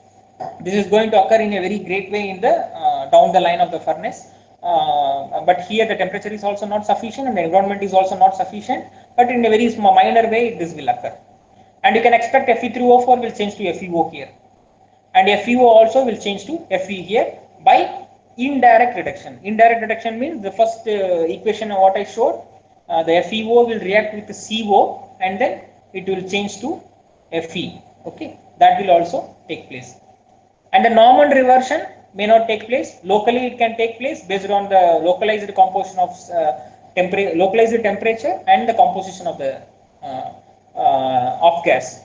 this is going to occur in a very great way in the down the line of the furnace. But here the temperature is also not sufficient, and the environment is also not sufficient, but in a very minor way this will occur. And you can expect Fe3O4 will change to FeO here, and FeO also will change to Fe here by indirect reduction. Indirect reduction means the first equation of what I showed, the FeO will react with the CO, and then it will change to Fe. Okay, that will also take place. And the Norman reversion may not take place. Locally it can take place based on the localized composition of localized temperature and the composition of the off gas,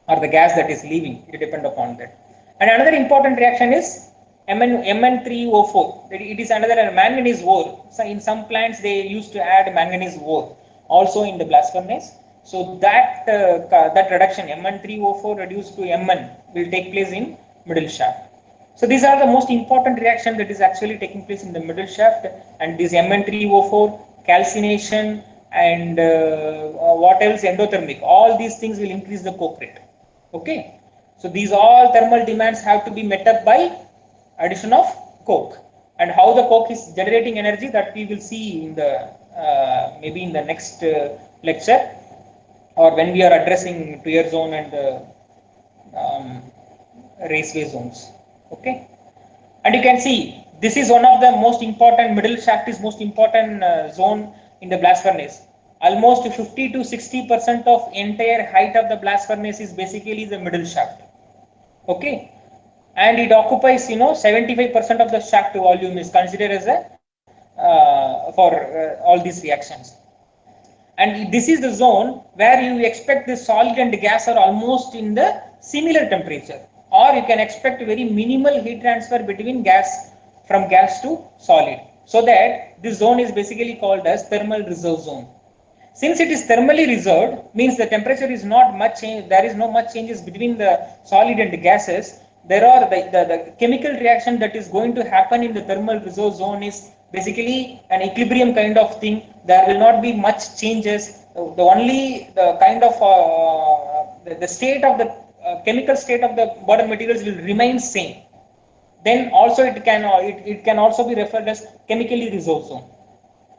or the gas that is leaving. It depends upon that. And another important reaction is Mn3O4. It is another manganese ore. So in some plants they used to add manganese ore also in the blast furnace. So that reduction, Mn3O4 reduced to Mn, will take place in middle shaft. So these are the most important reaction that is actually taking place in the middle shaft. And this Mn3O4, calcination, and what else, endothermic, all these things will increase the coke rate. Okay. So these all thermal demands have to be met up by addition of coke. And how the coke is generating energy, that we will see in the maybe in the next lecture, or when we are addressing tear zone and raceway zones. Okay. And you can see this is one of the most important, middle shaft is most important zone in the blast furnace. Almost 50 to 60% of entire height of the blast furnace is basically the middle shaft. Okay. And it occupies 75% of the shaft volume is considered as a for all these reactions. And this is the zone where you expect the solid and gas are almost in the similar temperature, or you can expect very minimal heat transfer between gas, from gas to solid. So that this zone is basically called as thermal reserve zone. Since it is thermally reserved, means the temperature is not much change, there is no much changes between the solid and the gases. There are the chemical reaction that is going to happen in the thermal reserve zone is basically an equilibrium kind of thing. There will not be much changes. The only the kind of the state of the chemical state of the bottom materials will remain same. Then also it can also be referred as chemically reserved zone.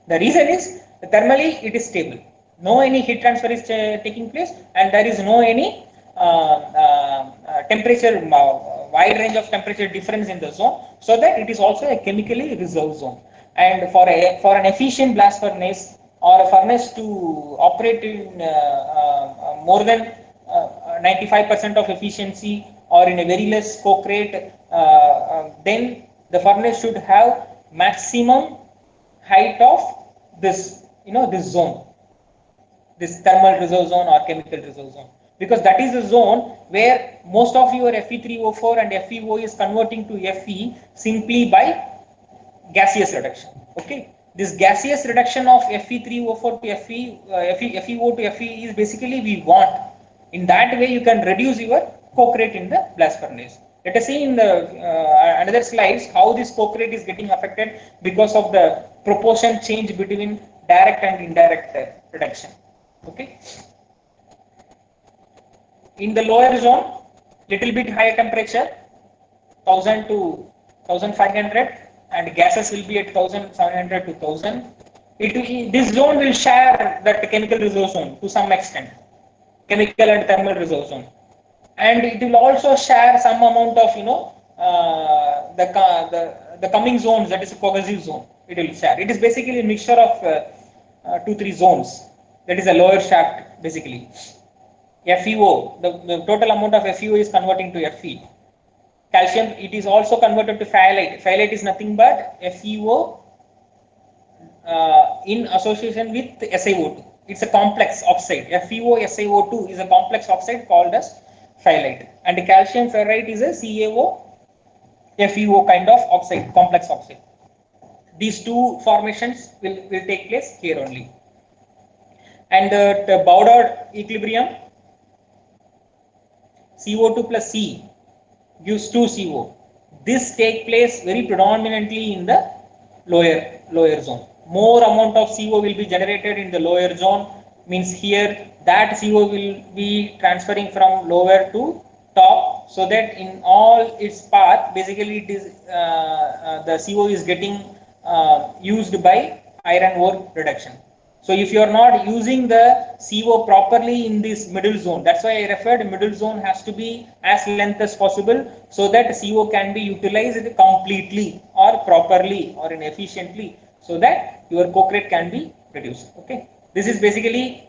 The reason is thermally it is stable. No any heat transfer is taking place, and there is no any temperature, wide range of temperature difference in the zone, so that it is also a chemically reserved zone. And for an efficient blast furnace, or a furnace to operate in more than 95% of efficiency, or in a very less coke rate, then the furnace should have maximum height of this, this zone, this thermal reserve zone or chemical reserve zone, because that is the zone where most of your Fe3O4 and FeO is converting to Fe simply by gaseous reduction. Okay, this gaseous reduction of Fe3O4 to FeO to Fe is basically we want. In that way, you can reduce your coke rate in the blast furnace. Let us see in the another slides how this coke rate is getting affected because of the proportion change between direct and indirect reduction. Okay. In the lower zone, little bit higher temperature, 1000 to 1500, and gases will be at 1700 to 1000. This zone will share that chemical reserve zone to some extent, chemical and thermal reserve zone, and it will also share some amount of the coming zones, that is a cohesive zone. It will share. It is basically a mixture of 2-3 zones. That is a lower shaft basically. FeO, the total amount of FeO is converting to Fe. Calcium, it is also converted to phthalate. Phthalate is nothing but FeO in association with SiO2. It's a complex oxide. FeO SiO2 is a complex oxide called as phthalate, and the calcium ferrite is a CaO FeO kind of oxide, complex oxide. These two formations will take place here only. And the Baudot equilibrium, CO2 plus C gives 2CO. This take place very predominantly in the lower zone. More amount of CO will be generated in the lower zone, means here that CO will be transferring from lower to top, so that in all its path basically it is the CO is getting used by iron ore reduction. So if you are not using the CO properly in this middle zone, that's why I referred middle zone has to be as length as possible, so that CO can be utilized completely or properly or efficiently, so that your coke rate can be reduced. Okay, this is basically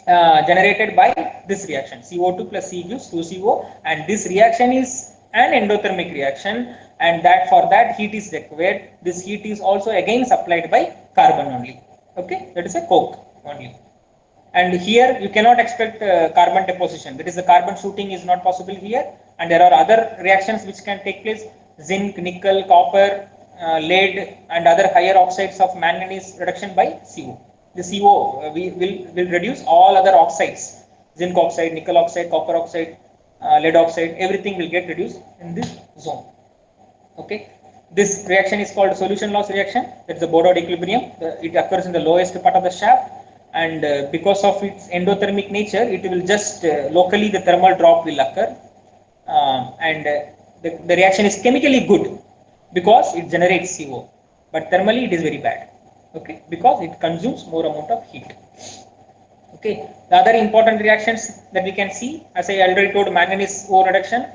generated by this reaction. CO2 plus C gives 2CO, and this reaction is an endothermic reaction, and that for that heat is required. This heat is also again supplied by carbon only. Okay, that is a coke only. And here you cannot expect carbon deposition. That is, the carbon shooting is not possible here. And there are other reactions which can take place: zinc, nickel, copper, lead, and other higher oxides of manganese reduction by CO. The CO will reduce all other oxides: zinc oxide, nickel oxide, copper oxide, lead oxide. Everything will get reduced in this zone. Okay. This reaction is called solution loss reaction. That's the Baudot equilibrium. It occurs in the lowest part of the shaft, and because of its endothermic nature, it will just locally the thermal drop will occur, and the reaction is chemically good because it generates CO, but thermally it is very bad. Okay, because it consumes more amount of heat. Okay, the other important reactions that we can see, as I already told, manganese ore reduction,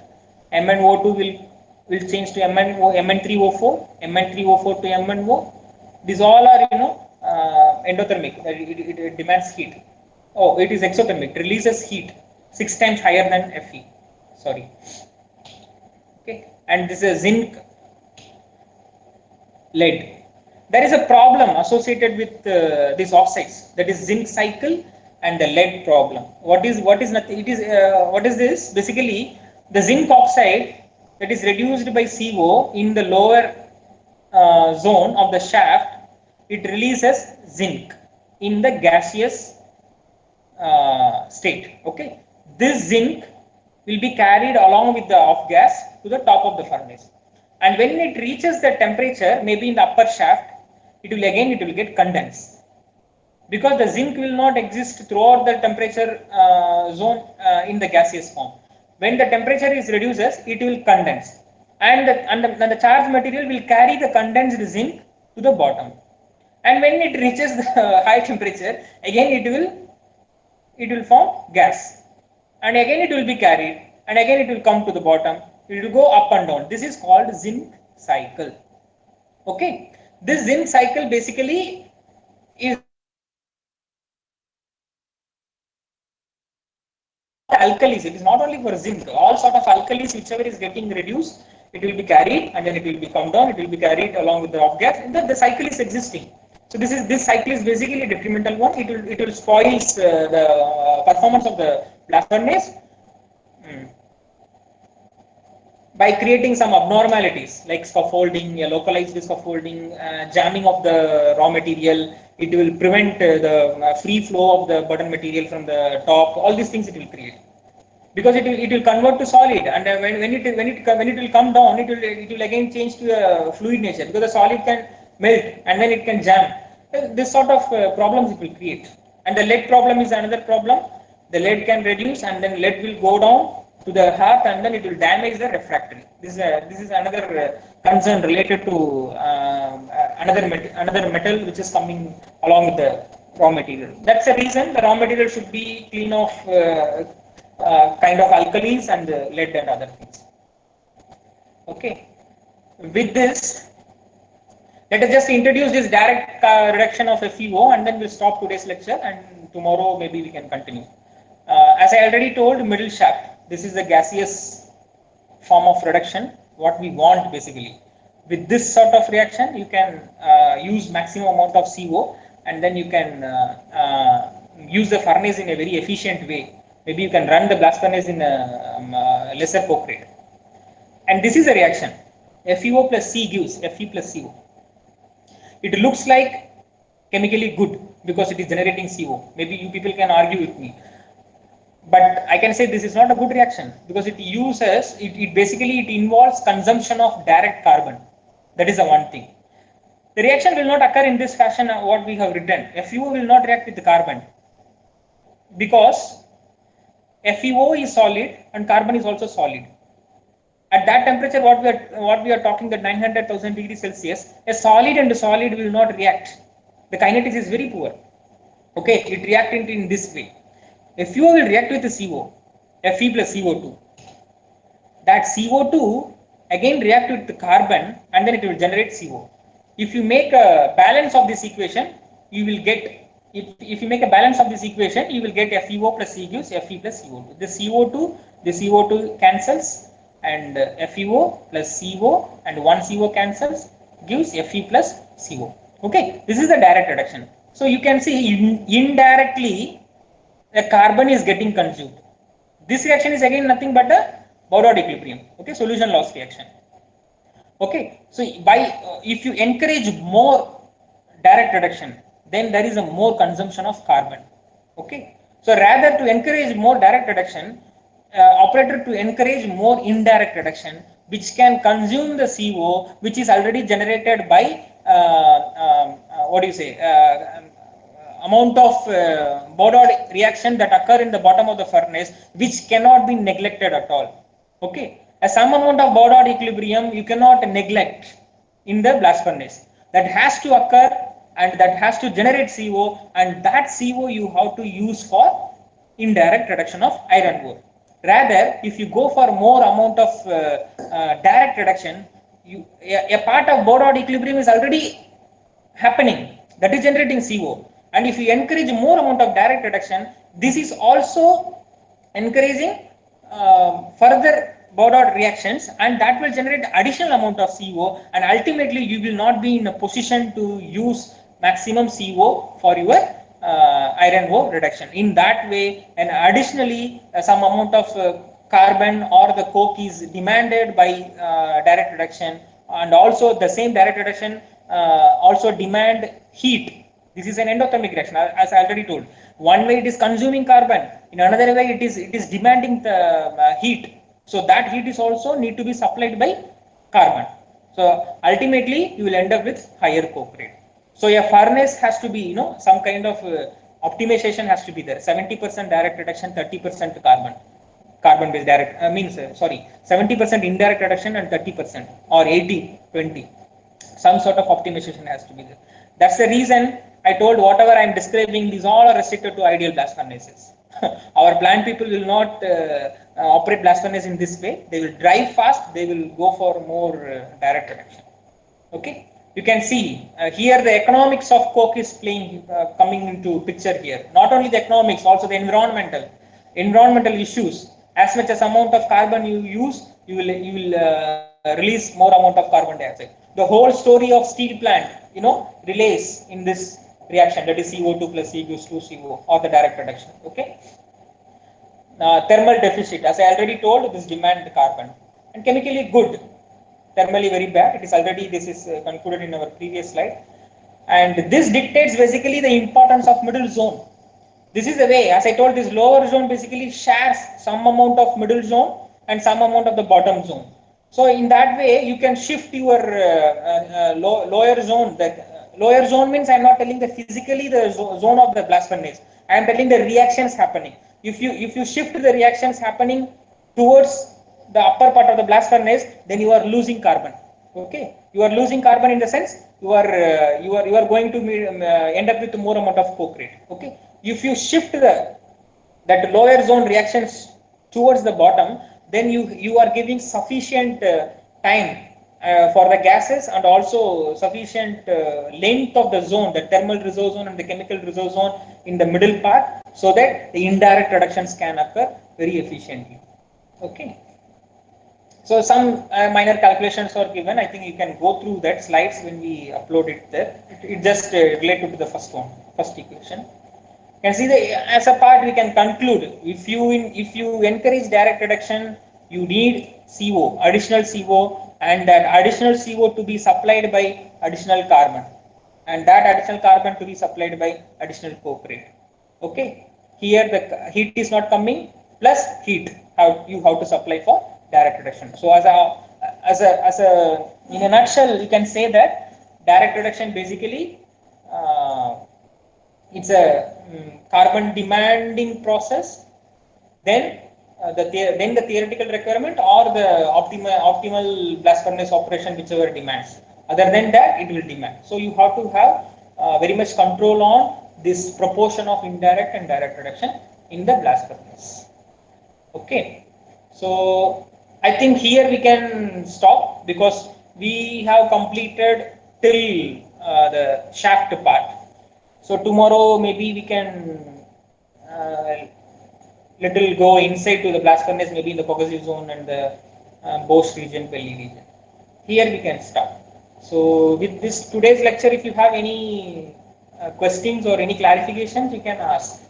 MnO2 will change to Mn3O4, Mn3O4 to MnO. These all are endothermic. It demands heat. Oh, it is exothermic. Releases heat 6 times higher than Fe. Sorry. Okay, and this is zinc, lead. there is a problem associated with these oxides, that is zinc cycle and the lead problem. What is nothing? It is what is this? Basically, the zinc oxide that is reduced by CO in the lower zone of the shaft, it releases zinc in the gaseous state. Okay, this zinc will be carried along with the off gas to the top of the furnace, and when it reaches the temperature, maybe in the upper shaft, it will get condensed, because the zinc will not exist throughout the temperature zone in the gaseous form. When the temperature is reduces, it will condense, and the charged material will carry the condensed zinc to the bottom. And when it reaches the high temperature, again it will form gas, and again it will be carried, and again it will come to the bottom. It will go up and down. This is called zinc cycle. Okay, this zinc cycle basically is alkalis. It is not only for zinc. All sort of alkalis, whichever is getting reduced, it will be carried, and then it will be come down. It will be carried along with the off gas. And the cycle is existing. So this cycle is basically a detrimental one. It will spoils the performance of the blast furnace by creating some abnormalities like scaffolding, localized scaffolding, jamming of the raw material. It will prevent the free flow of the burden material from the top. All these things it will create, because it will convert to solid, and when it will come down, it will again change to a fluid nature, because the solid can melt and then it can jam. This sort of problems it will create. And the lead problem is another problem. The lead can reduce, and then lead will go down to the heart, and then it will damage the refractory. This is another concern related to another metal which is coming along with the raw material. That's the reason the raw material should be clean of kind of alkalis and lead and other things. Okay, with this, let us just introduce this direct reduction of FeO, and then we'll stop today's lecture, and tomorrow maybe we can continue. As I already told, middle shaft, this is the gaseous form of reduction, what we want basically. With this sort of reaction, you can use maximum amount of CO, and then you can use the furnace in a very efficient way. Maybe you can run the blast furnace in a lesser coke rate. And this is a reaction. FeO plus C gives Fe plus CO. It looks like chemically good because it is generating CO. Maybe you people can argue with me, but I can say this is not a good reaction, because it involves consumption of direct carbon. That is the one thing. The reaction will not occur in this fashion what we have written. FeO will not react with the carbon, because FeO is solid and carbon is also solid. At that temperature, what we are talking, that 900,000 degrees Celsius, a solid and a solid will not react. The kinetics is very poor. Okay, it reacts in this way. FeO will react with the CO, Fe plus CO2. That CO2 again react with the carbon, and then it will generate CO. If you make a balance of this equation, you will get, if you make a balance of this equation, you will get FeO plus C gives Fe plus CO2. The CO2 cancels, and FeO plus CO, and one CO cancels, gives Fe plus CO. Okay, this is the direct reduction. So you can see indirectly the carbon is getting consumed. This reaction is again nothing but a Baudot equilibrium. Okay, solution loss reaction. Okay, so if you encourage more direct reduction, then there is a more consumption of carbon. Okay, so rather to encourage more direct reduction, operator to encourage more indirect reduction, which can consume the CO, which is already generated by amount of Baudot reaction that occur in the bottom of the furnace, which cannot be neglected at all. Okay, some amount of Baudot equilibrium you cannot neglect in the blast furnace. That has to occur, and that has to generate CO, and that CO you have to use for indirect reduction of iron ore. Rather, if you go for more amount of direct reduction, a part of Baudot equilibrium is already happening, that is generating CO. And if you encourage more amount of direct reduction, this is also encouraging further Bordeaux reactions, and that will generate additional amount of CO, and ultimately you will not be in a position to use maximum CO for your iron ore reduction. In that way, and additionally some amount of carbon or the coke is demanded by direct reduction, and also the same direct reduction also demand heat. This is an endothermic reaction, as I already told. One way it is consuming carbon, in another way it is demanding the heat. So that heat is also need to be supplied by carbon. So ultimately you will end up with higher coke rate. So a furnace has to be, some kind of optimization has to be there. 70% direct reduction, 30% carbon based direct means sorry, 70% indirect reduction and 30% or 80-20. Some sort of optimization has to be there. That's the reason I told whatever I'm describing, these all are restricted to ideal blast furnaces. Our plant people will not operate blast furnace in this way. They will drive fast. They will go for more direct reduction. Okay, you can see here the economics of coke is playing coming into picture here. Not only the economics, also the environmental issues. As much as amount of carbon you use, you will release more amount of carbon dioxide. The whole story of steel plant, relays in this reaction, that is CO2 plus C equals to CO, or the direct reduction. Okay. Thermal deficit, as I already told, this demand the carbon, and chemically good, thermally very bad. It is already, this is concluded in our previous slide, and this dictates basically the importance of middle zone. This is the way, as I told, this lower zone basically shares some amount of middle zone and some amount of the bottom zone. So in that way, you can shift your lower zone. That lower zone means I am not telling the physically the zone of the blast furnace. I am telling the reactions happening. If you shift the reactions happening towards the upper part of the blast furnace, then you are losing carbon. Okay, you are losing carbon in the sense you are going to end up with more amount of coke rate. Okay, if you shift that lower zone reactions towards the bottom, then you are giving sufficient time for the gases, and also sufficient length of the zone, the thermal reserve zone and the chemical reserve zone in the middle part, so that the indirect reductions can occur very efficiently. Okay. So some minor calculations are given. I think you can go through that slides when we upload it there. It just related to the first equation. You can see as a part we can conclude, if you encourage direct reduction, you need CO, additional CO, and that additional CO to be supplied by additional carbon, and that additional carbon to be supplied by additional coke rate. Okay, here the heat is not coming, plus heat you have to supply for direct reduction. So in a nutshell, you can say that direct reduction basically it's a carbon demanding process. Then the theoretical requirement, or the optimal blast furnace operation, whichever demands. Other than that, it will demand. So you have to have very much control on this proportion of indirect and direct reduction in the blast furnace. Okay, so I think here we can stop, because we have completed till the shaft part. So tomorrow maybe we can little go inside to the blast furnace, maybe in the Caucasus zone and the Bosch region, Pelly region. Here we can start. So with this today's lecture, if you have any questions or any clarifications, you can ask.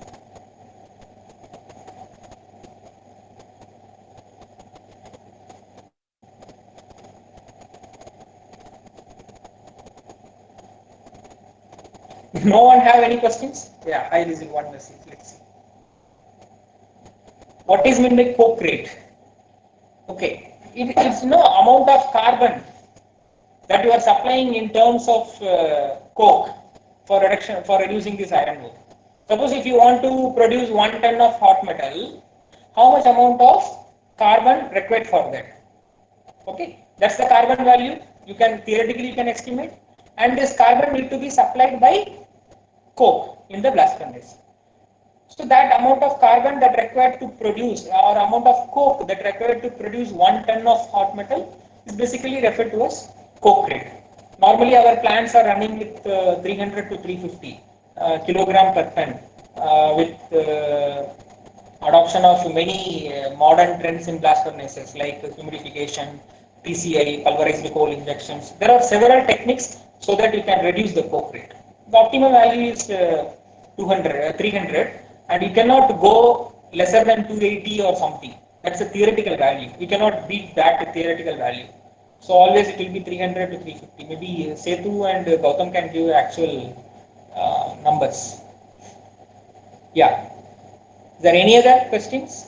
If no one have any questions, yeah, I receive one message. Let's see. What is meant by coke rate? Okay, it's no amount of carbon that you are supplying in terms of coke for reducing this iron ore. Suppose if you want to produce 1 ton of hot metal, how much amount of carbon required for that? Okay, that's the carbon value. You can theoretically estimate, and this carbon need to be supplied by coke in the blast furnace. So that amount of carbon that required to produce, or amount of coke that required to produce 1 ton of hot metal, is basically referred to as coke rate. Normally our plants are running with 300 to 350 kilogram per ton with adoption of many modern trends in blast furnaces like humidification, PCI, pulverized coal injections. There are several techniques so that you can reduce the coke rate. The optimum value is 200, 300, and you cannot go lesser than 280 or something. That's a theoretical value. You cannot beat that theoretical value. So always it will be 300 to 350. Maybe Setu and Gautam can give actual numbers. Yeah. Is there any other questions?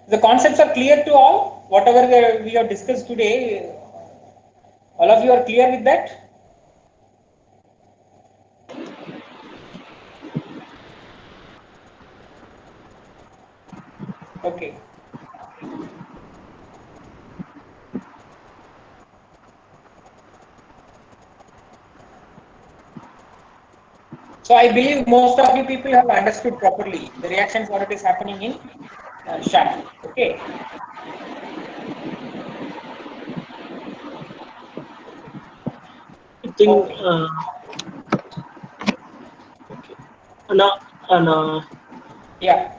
The concepts are clear to all. Whatever we have discussed today, all of you are clear with that? Okay. So I believe most of you people have understood properly the reactions what it is happening in shaft. Okay. I think Okay. okay. And, Yeah.